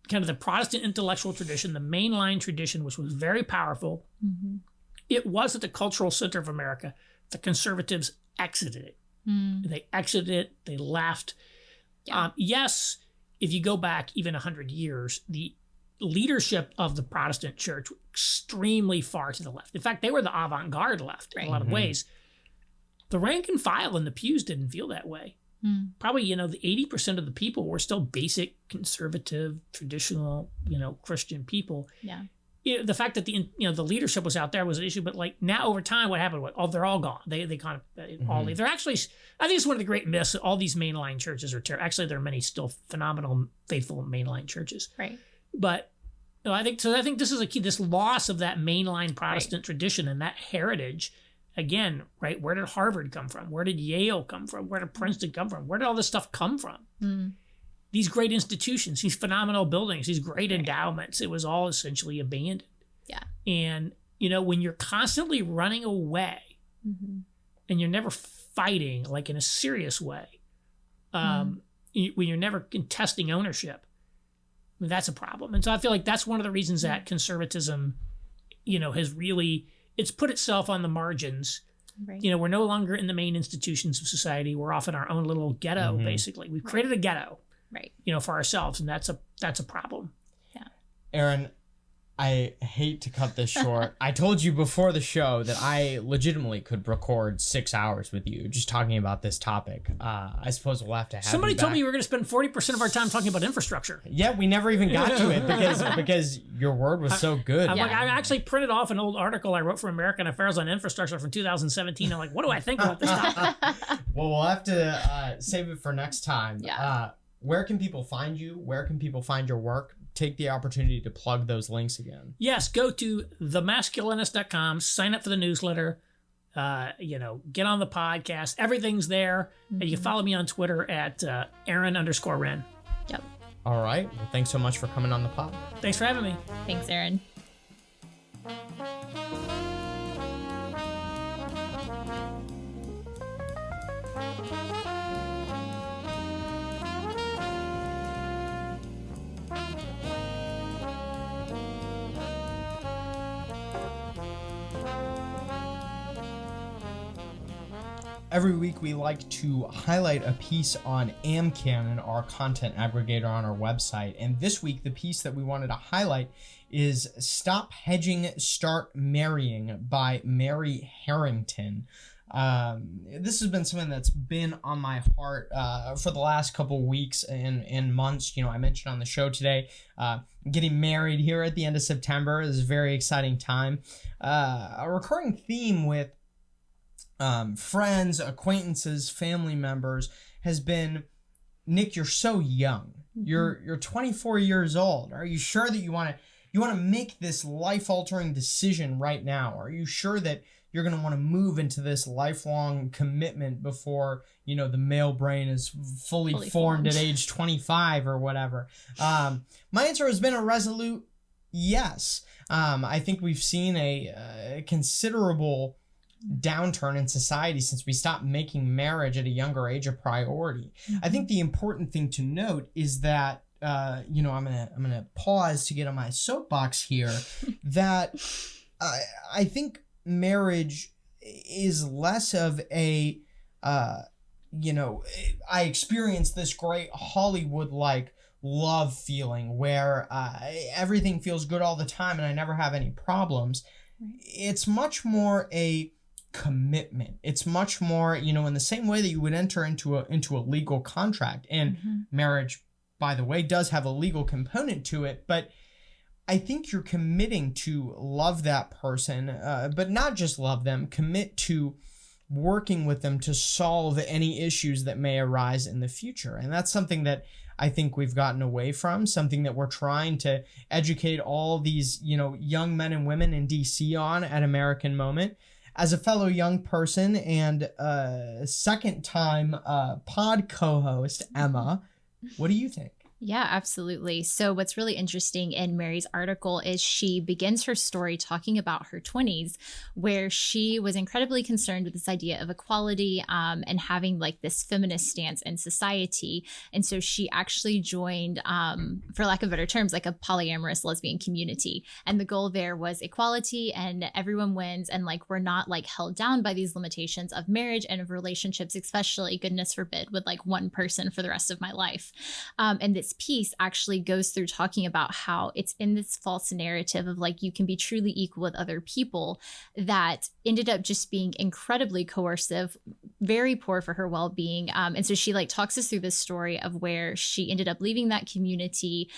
kind of the Protestant intellectual tradition, the mainline tradition, which was very powerful. It was at the cultural center of America. The conservatives exited it. They exited it. They left. Yes, if you go back even 100 years, the leadership of the Protestant church was extremely far to the left. In fact, they were the avant-garde left in a lot of ways. The rank and file in the pews didn't feel that way. Probably, you know, the 80% of the people were still basic, conservative, traditional, you know, Christian people. Yeah. The fact that the leadership was out there was an issue, but like now over time, what happened? They're all gone. They kind of all leave. They're actually, I think it's one of the great myths that all these mainline churches are terrible. Actually, there are many still phenomenal, faithful mainline churches. Right. But you know, I think this is a key. This loss of that mainline Protestant tradition and that heritage. Again, right? Where did Harvard come from? Where did Yale come from? Where did Princeton come from? Where did all this stuff come from? These great institutions, these phenomenal buildings, these great endowments, it was all essentially abandoned. Yeah. And, you know, when you're constantly running away and you're never fighting, like in a serious way, when you're never contesting ownership, I mean, that's a problem. And so I feel like that's one of the reasons that conservatism, you know, has really... It's put itself on the margins. Right. You know, we're no longer in the main institutions of society. We're off in our own little ghetto, basically. We've created a ghetto, you know, for ourselves, and that's a problem. Yeah. Aaron, I hate to cut this short. I told you before the show that I legitimately could record 6 hours with you just talking about this topic. I suppose we'll have to have Somebody you told back. me we were going to spend 40% of our time talking about infrastructure. Yeah, we never even got to it because your word was so good. I actually printed off an old article I wrote for American Affairs on Infrastructure from 2017. I'm like, what do I think about this topic? Well, we'll have to save it for next time. Yeah. Where can people find you? Where can people find your work? Take the opportunity to plug those links again. Yes, go to themasculinist.com, sign up for the newsletter, you know, get on the podcast. Everything's there. And you can follow me on Twitter at Aaron_Renn. Yep. All right. Well, thanks so much for coming on the pod. Thanks for having me. Thanks, Aaron. Every week we like to highlight a piece on AmCanon, our content aggregator on our website. And this week, the piece that we wanted to highlight is Stop Hedging, Start Marrying by Mary Harrington. This has been something that's been on my heart for the last couple of weeks and months. You know, I mentioned on the show today, getting married here at the end of September. This is a very exciting time. A recurring theme with friends, acquaintances, family members has been, Nick, you're so young. You're 24 years old. Are you sure that you want to make this life-altering decision right now? Are you sure that you're going to want to move into this lifelong commitment before, you know, the male brain is fully formed at age 25 or whatever? My answer has been a resolute yes. I think we've seen a considerable downturn in society since we stopped making marriage at a younger age a priority. I think the important thing to note is that you know, I'm gonna pause to get on my soapbox here, that I think marriage is less of a you know, I experienced this great Hollywood-like love feeling where everything feels good all the time and I never have any problems. It's much more a commitment. It's much more, you know, in the same way that you would enter into a legal contract. And marriage, by the way, does have a legal component to it, but I think you're committing to love that person, but not just love them, commit to working with them to solve any issues that may arise in the future. And that's something that I think we've gotten away from, something that we're trying to educate all these, you know, young men and women in DC on at American Moment. As a fellow young person and second-time pod co-host, Emma, what do you think? Yeah, absolutely. So what's really interesting in Mary's article is she begins her story talking about her 20s, where she was incredibly concerned with this idea of equality and having like this feminist stance in society. And so she actually joined, for lack of better terms, like a polyamorous lesbian community. And the goal there was equality and everyone wins. And like, we're not like held down by these limitations of marriage and of relationships, especially, goodness forbid, with like one person for the rest of my life. And this piece actually goes through talking about how it's in this false narrative of like you can be truly equal with other people that ended up just being incredibly coercive, very poor for her well-being. And so she like talks us through this story of where she ended up leaving that community,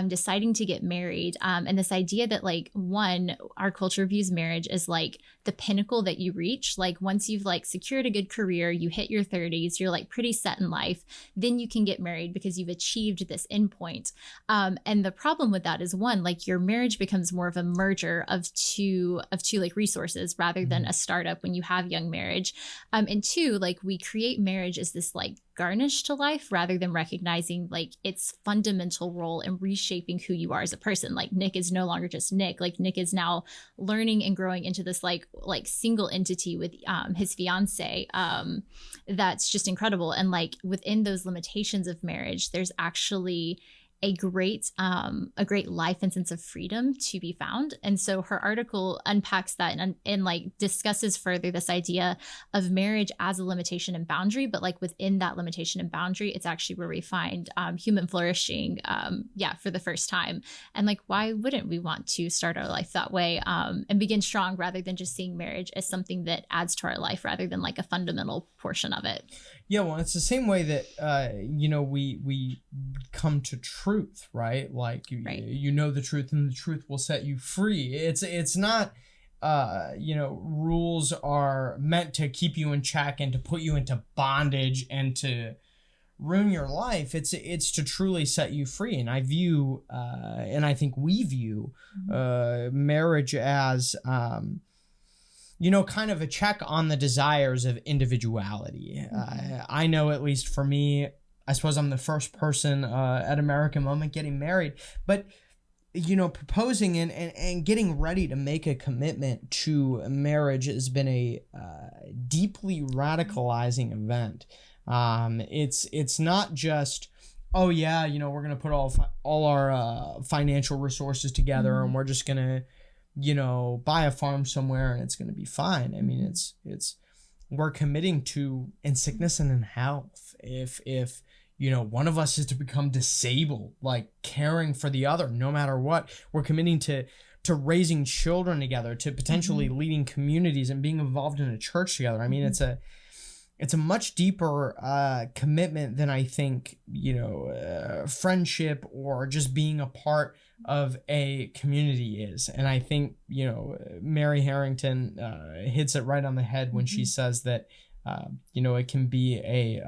deciding to get married. And this idea that like, one, our culture views marriage as like the pinnacle that you reach. Like once you've like secured a good career, you hit your 30s, you're like pretty set in life, then you can get married because you've achieved this endpoint. And the problem with that is, one, like your marriage becomes more of a merger of two like resources rather than a startup when you have young marriage. And two, like we create marriage as this like garnish to life rather than recognizing like its fundamental role in reshaping who you are as a person. Like Nick is no longer just Nick. Like Nick is now learning and growing into this like single entity with his fiance. That's just incredible. And like within those limitations of marriage, there's actually a great life and sense of freedom to be found. And so her article unpacks that and like discusses further this idea of marriage as a limitation and boundary, but like within that limitation and boundary, it's actually where we find human flourishing, for the first time. And like, why wouldn't we want to start our life that way and begin strong rather than just seeing marriage as something that adds to our life rather than like a fundamental portion of it? Yeah, well, it's the same way that, you know, we come to truth, right? Like, you know the truth and the truth will set you free. It's not, you know, rules are meant to keep you in check and to put you into bondage and to ruin your life. It's to truly set you free. And I view, and I think we view marriage as, you know, kind of a check on the desires of individuality. I know, at least for me, I suppose I'm the first person at American Moment getting married, but, you know, proposing and getting ready to make a commitment to marriage has been a deeply radicalizing event. It's not just, oh yeah, you know, we're going to put all our financial resources together and we're just going to, you know, buy a farm somewhere and it's going to be fine. I mean, it's we're committing to in sickness and in health. If one of us is to become disabled, like caring for the other, no matter what, we're committing to raising children together, to potentially leading communities and being involved in a church together. I mean, it's a much deeper commitment than I think, friendship or just being a part of a community is. And I think, Mary Harrington hits it right on the head when she says that, it can be a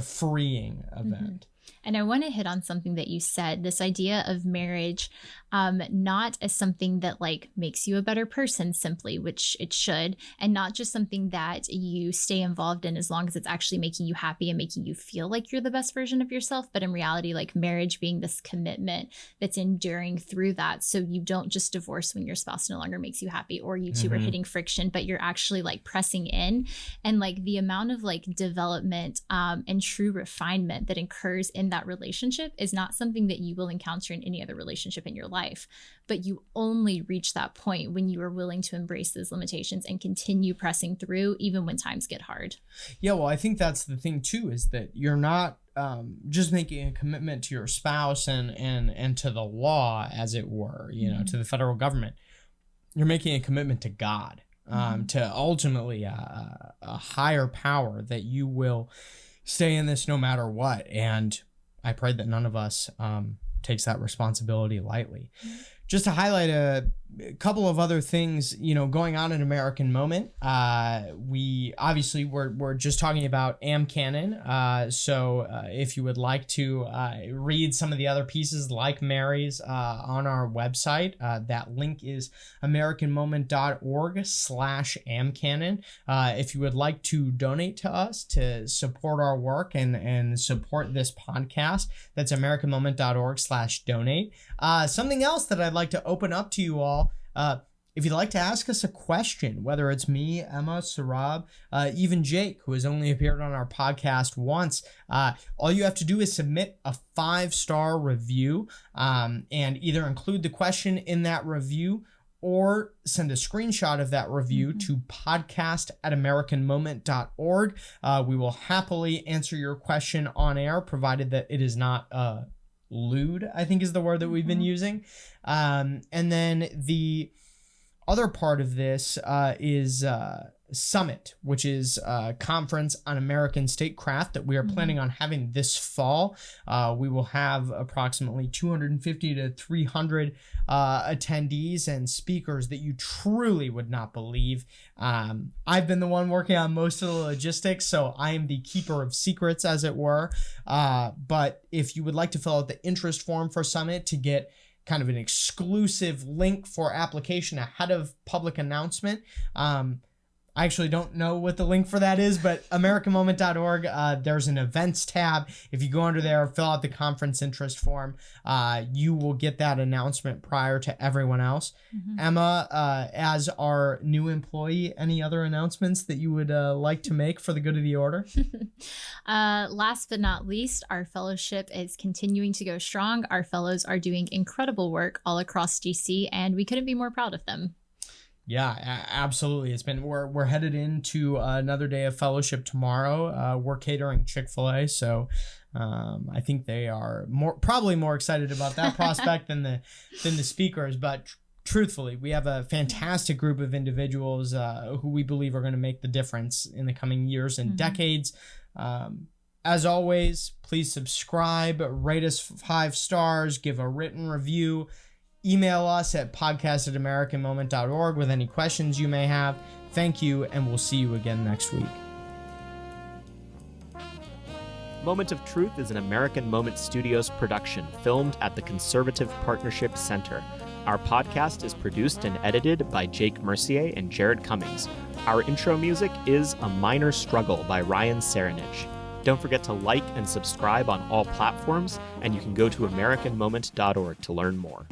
freeing event. And I want to hit on something that you said, this idea of marriage, not as something that like makes you a better person simply, which it should, and not just something that you stay involved in as long as it's actually making you happy and making you feel like you're the best version of yourself. But in reality, like marriage being this commitment that's enduring through that. So you don't just divorce when your spouse no longer makes you happy, or you two are hitting friction, but you're actually like pressing in. And like the amount of like development and true refinement that occurs in that relationship is not something that you will encounter in any other relationship in your life. But you only reach that point when you are willing to embrace those limitations and continue pressing through, even when times get hard. Yeah, well, I think that's the thing too, is that you're not just making a commitment to your spouse and to the law, as it were, to the federal government. You're making a commitment to God, to ultimately a higher power, that you will stay in this no matter what. And I pray that none of us takes that responsibility lightly. Just to highlight a couple of other things, going on in American Moment. We're just talking Am Canon. So if you would like to read some of the other pieces like Mary's on our website, that link is americanmoment.org/amcanon. If you would like to donate to us to support our work and support this podcast, that's americanmoment.org/donate. Something else that I'd like to open up to you all. If you'd like to ask us a question, whether it's me, Emma, Sarab, even Jake, who has only appeared on our podcast once, all you have to do is submit a 5-star review and either include the question in that review or send a screenshot of that review to podcast@americanmoment.org. We will happily answer your question on air, provided that it is not lewd, I think is the word that we've been using. And then the other part of this is Summit, which is a conference on American statecraft that we are planning on having this fall. We will have approximately 250 to 300 attendees and speakers that you truly would not believe. I've been the one working on most of the logistics, so I am the keeper of secrets, as it were. But if you would like to fill out the interest form for Summit to get kind of an exclusive link for application ahead of public announcement, I actually don't know what the link for that is, but americanmoment.org, there's an events tab. If you go under there, fill out the conference interest form, you will get that announcement prior to everyone else. Emma, as our new employee, any other announcements that you would like to make for the good of the order? Last but not least, our fellowship is continuing to go strong. Our fellows are doing incredible work all across DC, and we couldn't be more proud of them. Yeah, absolutely. We're headed into another day of fellowship tomorrow. We're catering Chick-fil-A, so I think they are probably more excited about that prospect than the speakers. But truthfully, we have a fantastic group of individuals who we believe are going to make the difference in the coming years and decades. As always, please subscribe, rate us 5 stars, give a written review. Email us at podcast@americanmoment.org with any questions you may have. Thank you, and we'll see you again next week. Moment of Truth is an American Moment Studios production filmed at the Conservative Partnership Center. Our podcast is produced and edited by Jake Mercier and Jared Cummings. Our intro music is A Minor Struggle by Ryan Serenich. Don't forget to like and subscribe on all platforms, and you can go to americanmoment.org to learn more.